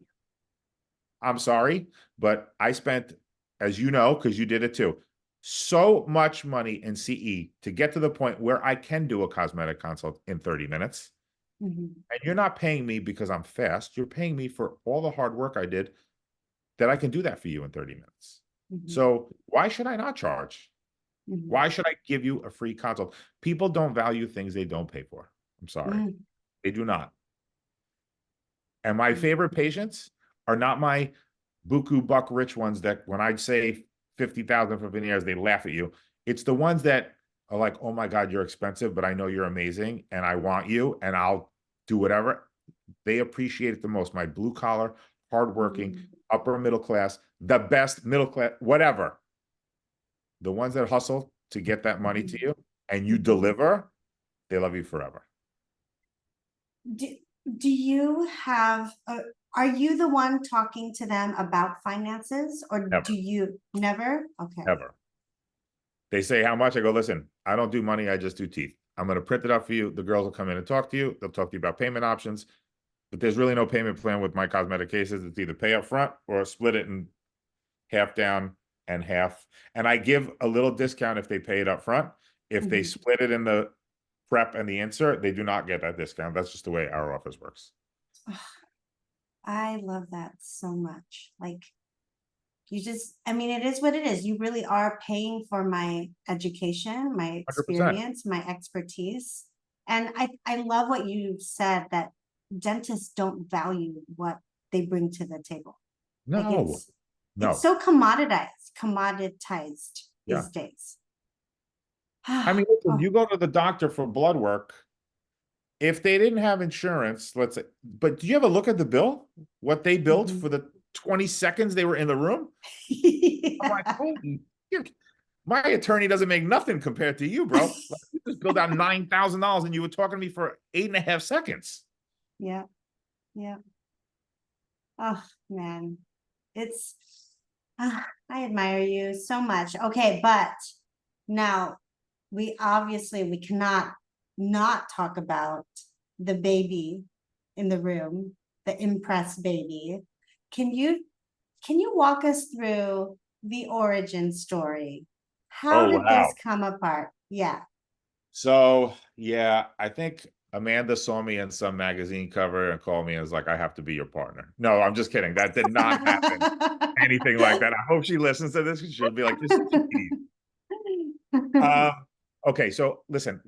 I'm sorry, but I spent, as you know, because you did it too, so much money in CE to get to the point where I can do a cosmetic consult in 30 minutes. Mhm. And you're not paying me because I'm fast. You're paying me for all the hard work I did that I can do that for you in 30 minutes. Mhm. So why should I not charge? Mhm. Why should I give you a free consult? People don't value things they don't pay for. I'm sorry. Mm, They do not. And my mm, favorite patients are not my buku buck rich ones that when I say 50,000 for veneers, they laugh at you. It's the ones that are like, oh my God, you're expensive, but I know you're amazing and I want you and I'll do whatever. They appreciate it the most. My blue collar, hardworking, mm, upper middle class, the best middle class, whatever. The ones that hustle to get that money to mhm, you and you mhm. deliver, they love you forever. Do, do you have, are you the one talking to them about finances or do Never, you never? Okay. ever. They say how much? I go, listen, I don't do money, I just do teeth. I'm going to print it up for you. The girls will come in and talk to you. They'll talk to you about payment options, but there's really no payment plan with my cosmetic cases. It's either pay up front or split it in half down and half. And I give a little discount if they pay it up front. If they Mhm. split it in the prep and the insert, they do not get that discount. That's just the way our office works. I love that so much. Like you just, I mean, it is what it is. You really are paying for my education, my 100%. experience, my expertise. And I love what you said that dentists don't value what they bring to the table. Like No, it's no. so commoditized Yeah. these days. I mean, listen, Oh, you go to the doctor for blood work. If they didn't have insurance, let's say, but do you ever look at the bill? What they billed mhm. for the 20 seconds they were in the room? I'm like, Yeah. holy shit. My attorney doesn't make nothing compared to you, bro. Like, you just billed out $9,000 and you were talking to me for 8.5 seconds. Yeah. Yeah. Oh man. It's I admire you so much. Okay, but now we cannot not talk about the baby in the room, the impressed baby. Can you can you walk us through the origin story? How Oh, did this wow. come apart? Yeah. So, yeah, I think Amanda saw me in some magazine cover and called me and was like, I have to be your partner. No, I'm just kidding. That did not happen. Anything like that. I hope she listens to this. She'll be like, just take it easy. Um, okay, so listen,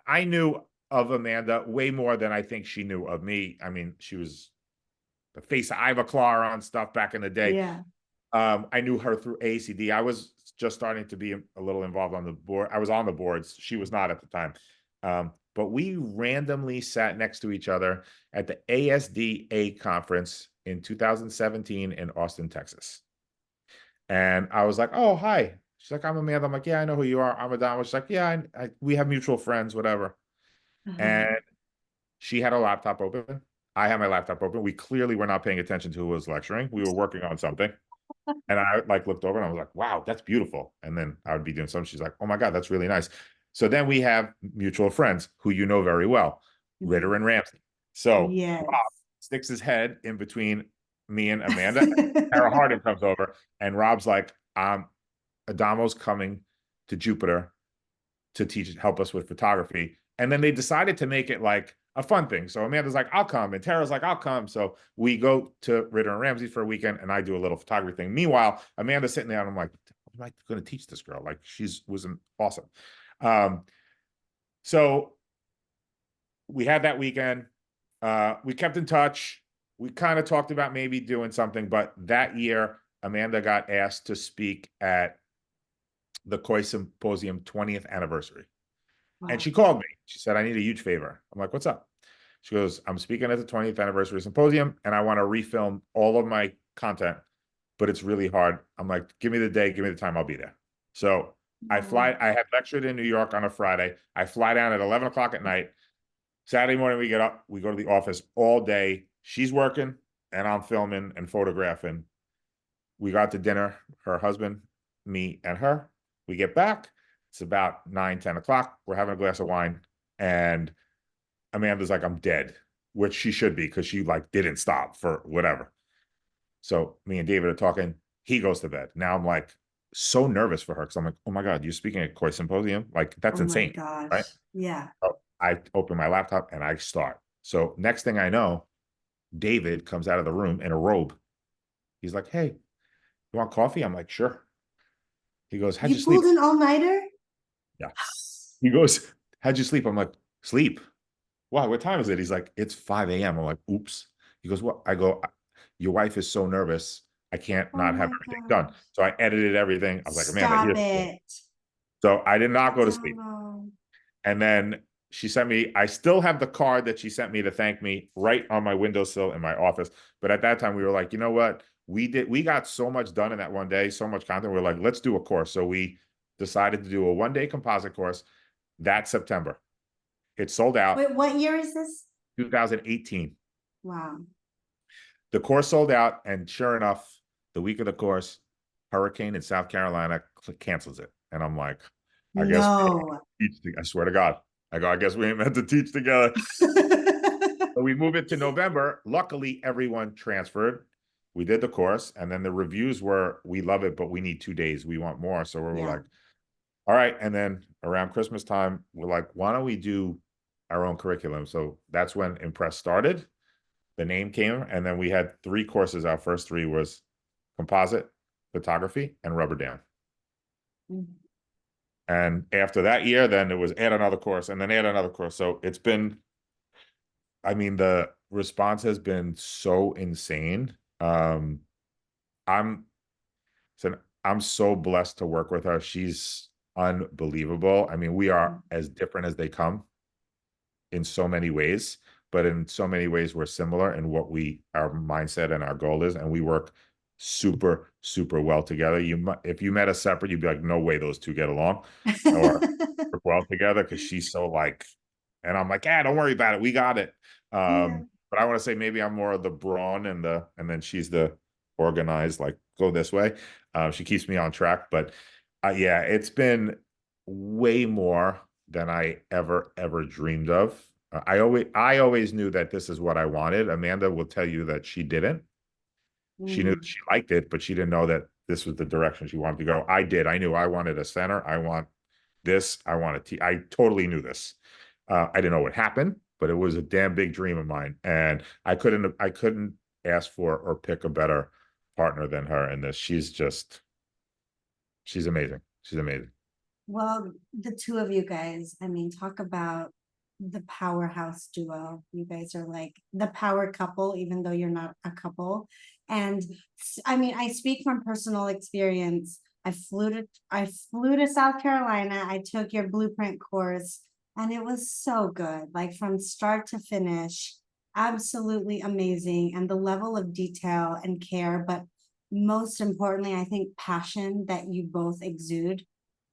I knew of Amanda way more than I think she knew of me. I mean, she was the face of Ivoclar on stuff back in the day. Yeah. I knew her through ACD. I was just starting to be a little involved on the board. I was on the boards. She was not at the time. But we randomly sat next to each other at the ASDA conference in 2017 in Austin, Texas. And I was like, oh, hi. She's like, I'm Amanda. I'm like, yeah, I know who you are. I'm Adamo. She's like, yeah, we have mutual friends, whatever. Uh-huh. And she had her laptop open. I had my laptop open. We clearly were not paying attention to who was lecturing. We were working on something. And I like looked over and I was like, wow, that's beautiful. And then I would be doing something. She's like, oh my God, that's really nice. So then we have mutual friends who you know very well, Ritter Mhm. and Ramsey. So Yes. Rob sticks his head in between me and Amanda. Tara Harding comes over and Rob's like, Adamo's coming to Jupiter to help us with photography. And then they decided to make it like a fun thing. So Amanda's like, I'll come. And Tara's like, I'll come. So we go to Ritter and Ramsey for a weekend and I do a little photography thing. Meanwhile, Amanda's sitting there and I'm like, what am I going to teach this girl? Like was awesome. Um, so we had that weekend. We kept in touch. We kind of talked about maybe doing something, but that year, Amanda got asked to speak at the Koi Symposium 20th anniversary. And Wow. she called me. She said, I need a huge favor. I'm like, what's up? She goes, I'm speaking at the 20th anniversary symposium and I want to refilm all of my content, but it's really hard. I'm like, give me the day, give me the time, I'll be there. So Wow. I had lectured in New York on a Friday. I fly down at 11 o'clock at night. Saturday morning, we get up, we go to the office all day. She's working and I'm filming and photographing. We got to dinner, her husband, me, and her. We get back. It's about 9, 10 o'clock. We're having a glass of wine. And Amanda's like, I'm dead, which she should be because she like didn't stop for whatever. So me and David are talking. He goes to bed. Now I'm like so nervous for her because I'm like, oh my God, you're speaking at Koi Symposium? Like, that's Oh my insane, right? gosh. Yeah. So I open my laptop and I start. So next thing I know, David comes out of the room in a robe. He's like, hey, you want coffee? I'm like, sure. He goes, how'd you You sleep? pulled an all-nighter? Yeah. He goes, how'd you sleep? I'm like, sleep. Why? What time is it? He's like, it's 5 a.m. I'm like, oops. He goes, what? I go, your wife is so nervous. I can't Oh not have my everything done. gosh. So I edited everything. I was like, Amanda, Stop here's the thing. it. So I did not go to sleep. Adamo. And then she sent me, I still have the card that she sent me to thank me right on my windowsill in my office. But at that time, we were like, you know what? We got so much done in that one day, so much content. We are like, let's do a course. So we decided to do a 1 day composite course that September. It sold out Wait, what year is this? 2018. Wow. The course sold out, and sure enough, the week of the course, hurricane in South Carolina cancels it. And I'm like, I guess No. I swear to God. I go, I guess we ain't meant to teach together. So we move it to November. Luckily, everyone transferred. We did the course, and then the reviews were, we love it, but we need 2 days. We want more. So we were Yeah. like, all right. And then around Christmas time, we're like, why don't we do our own curriculum? So that's when Impress started. The name came, and then we had 3 courses. Our first 3 was composite, photography, and rubber dam. Mhm. And after that year, then it was add another course and then add another course. So it's been, I mean, the response has been so insane. I'm so I'm so blessed to work with her. She's unbelievable. I mean, we are as different as they come in so many ways, but in so many ways we're similar in what our mindset and our goal is, and we work super, super well together. If you met us separate, you'd be like, no way those two get along or work well together, because she's so like, and I'm like, yeah, don't worry about it. We got it. Yeah. But I want to say maybe I'm more of the brawn and then she's the organized, like go this way. She keeps me on track, but yeah, it's been way more than I ever dreamed of. I always knew that this is what I wanted. Amanda will tell you that she didn't. She knew that Mm. she liked it, but she didn't know that this was the direction she wanted to go. I did. I knew I wanted a center. I want this. I want to. I totally knew this. I didn't know what happened, but it was a damn big dream of mine, and I couldn't ask for or pick a better partner than her in this. She's amazing. She's amazing. Well, the two of you guys, I mean, talk about the powerhouse duo. You guys are like the power couple, even though you're not a couple. And I mean, I speak from personal experience. I flew to South Carolina. I took your blueprint course, and it was so good, like from start to finish, absolutely amazing. And the level of detail and care, but most importantly, I think passion that you both exude,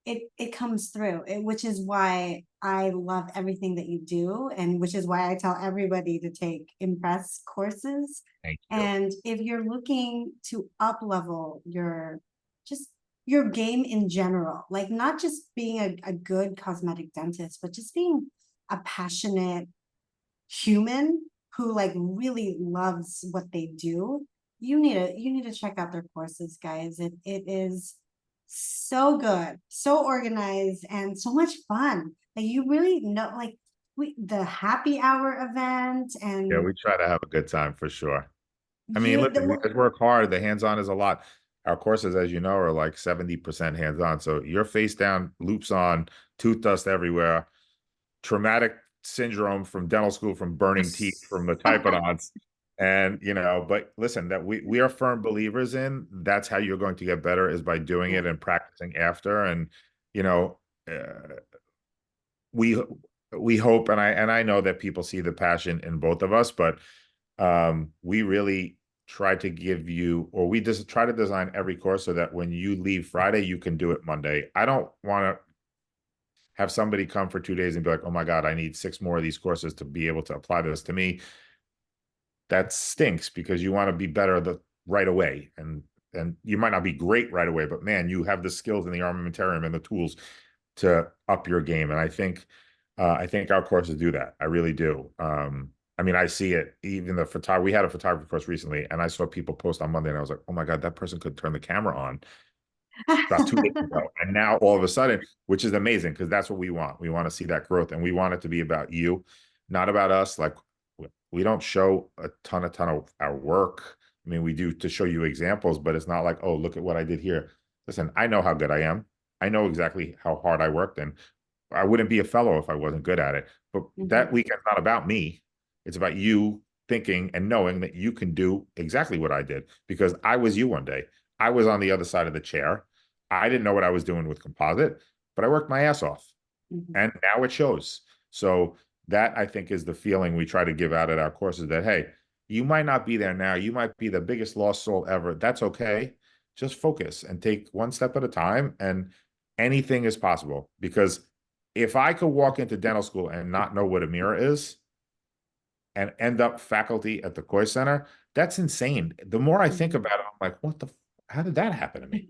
it comes through, which is why I love everything that you do, and which is why I tell everybody to take Impress courses. Thank you. And if you're looking to up level just your game in general, like not just being a good cosmetic dentist, but just being a passionate human who like really loves what they do, you need to check out their courses, guys. It is so good, so organized, and so much fun. Like you really know, like the happy hour event, Yeah, and we try to have a good time for sure. I mean, you listen, you guys work hard. The hands-on is a lot. Our courses, as you know, are like 70% hands-on. So you're face down, loops on, tooth dust everywhere, traumatic syndrome from dental school, from burning teeth, from the typodonts. And, but listen, that we are firm believers in, that's how you're going to get better, is by doing yeah. it and practicing after. And, you know, we we hope, and I know that people see the passion in both of us, but we really try to give you, or we just try to design every course so that when you leave Friday, you can do it Monday. I don't want to have somebody come for 2 days and be like, oh my God, I need 6 more of these courses to be able to apply this. To me, that stinks, because you want to be better right away. And you might not be great right away, but man, you have the skills and the armamentarium and the tools to up your game. And I think our courses do that. I really do. I mean, I see it. Even the photography, we had a photography course recently, and I saw people post on Monday, and I was like, oh my God, that person could turn the camera on about 2 days ago. And now all of a sudden, which is amazing, because that's what we want. We want to see that growth, and we want it to be about you, not about us. Like, we don't show a ton of our work. I mean, we do to show you examples, but it's not like, oh, look at what I did here. listen, I know how good I am. I know exactly how hard I worked, and I wouldn't be a fellow if I wasn't good at it. But that Mhm. weekend's not about me. It's about you thinking and knowing that you can do exactly what I did because I was you one day. I was on the other side of the chair. I didn't know what I was doing with composite, but I worked my ass off. Mhm. And now it shows. So that I think is the feeling we try to give out at our courses that, hey, you might not be there now. You might be the biggest lost soul ever. That's okay. Just focus and take one step at a time, and anything is possible. Because if I could walk into dental school and not know what a mirror is and end up faculty at the Koi Center, that's insane. The more I think Mhm. about it, I'm like, how did that happen to me?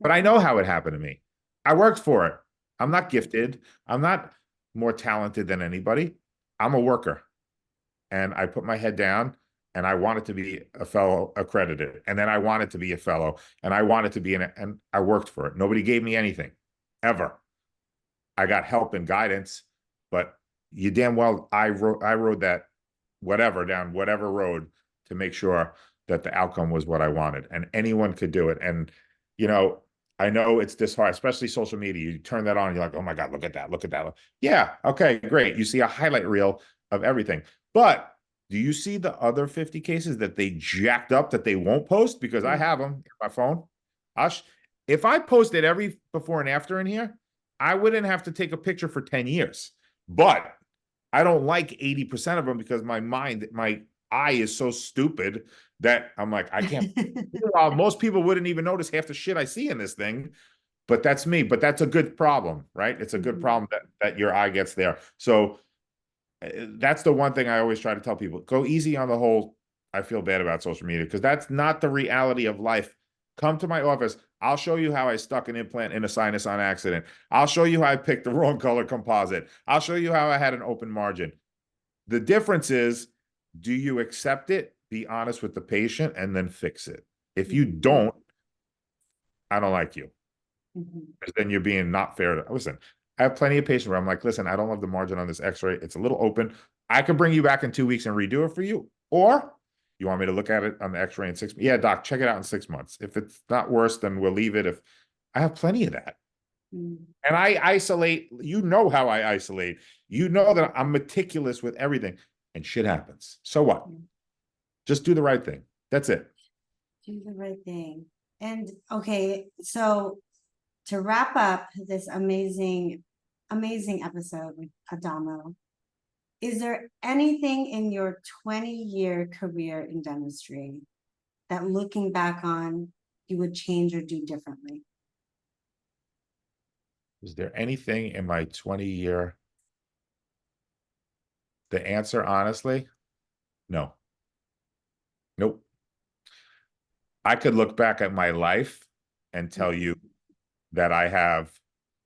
But I know how it happened to me. I worked for it. I'm not gifted. I'm not more talented than anybody. I'm a worker. And I put my head down and I wanted to be a fellow accredited. And then I wanted to be a fellow and I wanted to be and I worked for it. Nobody gave me anything ever. I got help and guidance, but you damn well I rode that whatever down whatever road to make sure that the outcome was what I wanted. And anyone could do it. And you know, I know it's this hard, especially social media. You turn that on, and you're like, oh my God, look at that, look at that. Yeah, okay, great. You see a highlight reel of everything. But do you see the other 50 cases that they jacked up that they won't post? Because I have them in my phone. I'll if I posted every before and after in here, I wouldn't have to take a picture for 10 years. But I don't like 80% of them because my eye is so stupid that I'm like, I can't. Well, most people wouldn't even notice half the shit I see in this thing, but that's me. But that's a good problem, right? It's a good Mhm. problem that your eye gets there. So that's the one thing I always try to tell people. Go easy on the whole, I feel bad about social media because that's not the reality of life. Come to my office. I'll show you how I stuck an implant in a sinus on accident. I'll show you how I picked the wrong color composite. I'll show you how I had an open margin. The difference is, do you accept it, be honest with the patient, and then fix it? If you Mhm. don't, I don't like you. Mhm. Because then you're being not fair. Listen, I have plenty of patients where I'm like, listen, I don't love the margin on this x-ray. It's a little open. I could bring you back in 2 weeks and redo it for you. Or you want me to look at it on the x-ray in 6 months? Yeah, doc, check it out in 6 months. If it's not worse, then we'll leave it. If I have plenty of that. Mhm. And I isolate, you know how I isolate. You know that I'm meticulous with everything. And shit happens. So what? Mhm. Just do the right thing. That's it. Do the right thing. And okay, so to wrap up this amazing episode with Adamo, is there anything in your 20-year career in dentistry that looking back on you would change or do differently? Is there anything in my 20-year? The answer, honestly, no. Nope. I could look back at my life and tell you that I have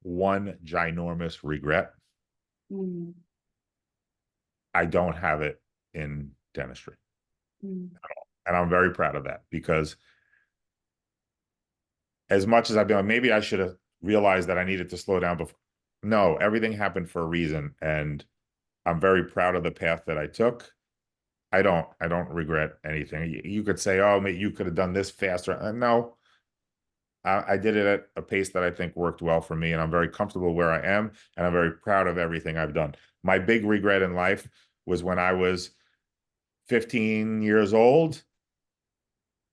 one ginormous regret. Mm, I don't have it in dentistry. mm, And I'm very proud of that because as much as I've been like, maybe I should have realized that I needed to slow down before. No, everything happened for a reason. And I'm very proud of the path that I took. I don't regret anything. You could say, oh, you could have done this faster. No, I did it at a pace that I think worked well for me, and I'm very comfortable where I am, and I'm very proud of everything I've done. My big regret in life was when I was 15 years old.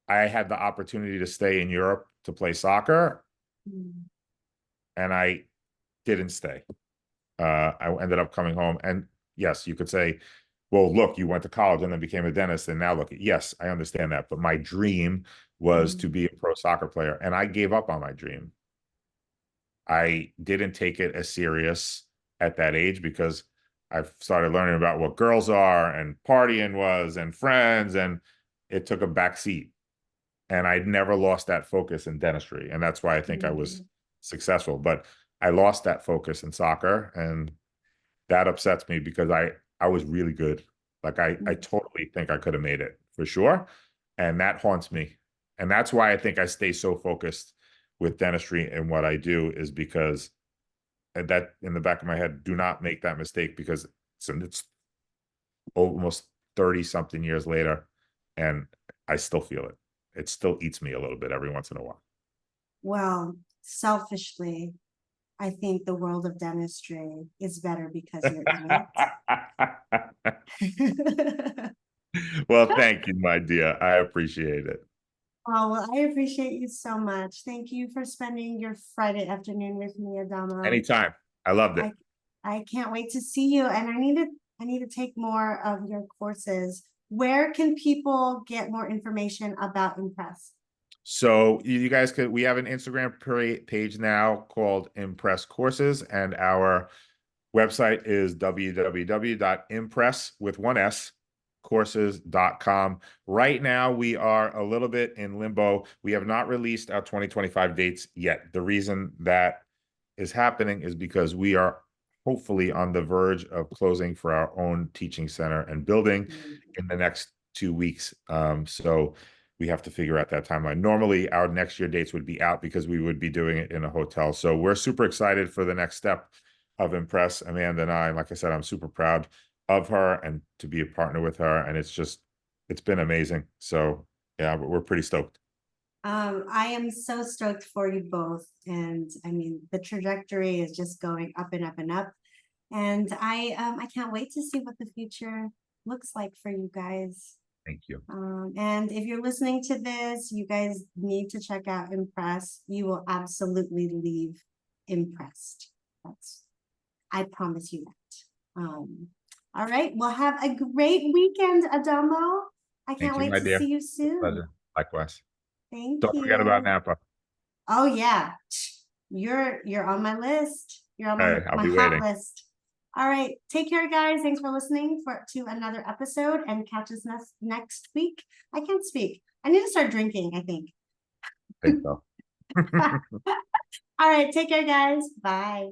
I had the opportunity to stay in Europe to play soccer, mm, and I didn't stay. I ended up coming home, and yes, you could say, well, look, you went to college and then became a dentist, and now look, yes, I understand that. But my dream was to mm, be a pro soccer player, and I gave up on my dream. I didn't take it as serious at that age because I've started learning about what girls are and partying was and friends, and it took a back seat. And I never lost that focus in dentistry. And that's why I think I was mm, successful. But I lost that focus in soccer, and that upsets me because I was really good. Like I mm, totally think I could have made it for sure. And that haunts me. And that's why I think I stay so focused with dentistry and what I do is because that in the back of my head, do not make that mistake because it's almost 30 something years later and I still feel it. It still eats me a little bit every once in a while. Well, selfishly, I think the world of dentistry is better because you're in it. Well, thank you, my dear. I appreciate it. Oh, well, I appreciate you so much. Thank you for spending your Friday afternoon with me, Adamo. Anytime. I loved it. I I can't wait to see you, and I need to take more of your courses. Where can people get more information about Impress? So you guys could, we have an Instagram page now called Impress Courses, and our website is www.impress with one S courses.com. Right now, we are a little bit in limbo. We have not released our 2025 dates yet. The reason that is happening is because we are hopefully on the verge of closing for our own teaching center and building in the next 2 weeks. So we have to figure out that timeline. Normally, our next year dates would be out because we would be doing it in a hotel. So we're super excited for the next step of Impress. Amanda and I, like I said, I'm super proud of her and to be a partner with her. And it's been amazing. So yeah, we're pretty stoked. I am so stoked for you both. And I mean, the trajectory is just going up and up and up. And I can't wait to see what the future looks like for you guys. Thank you. And if you're listening to this, you guys need to check out Impress. You will absolutely leave impressed. I promise you that. All right. Well, have a great weekend, Adamo. I can't Thank you, wait my to dear. see you soon. Pleasure. Likewise. Thank Don't forget about you. Napa. Oh yeah. You're on my list. You're on Hey, I'll my be hot waiting. list. All right. Take care, guys. Thanks for listening to another episode, and catch us next week. I can't speak. I need to start drinking, I think. Think so. All right. Take care, guys. Bye.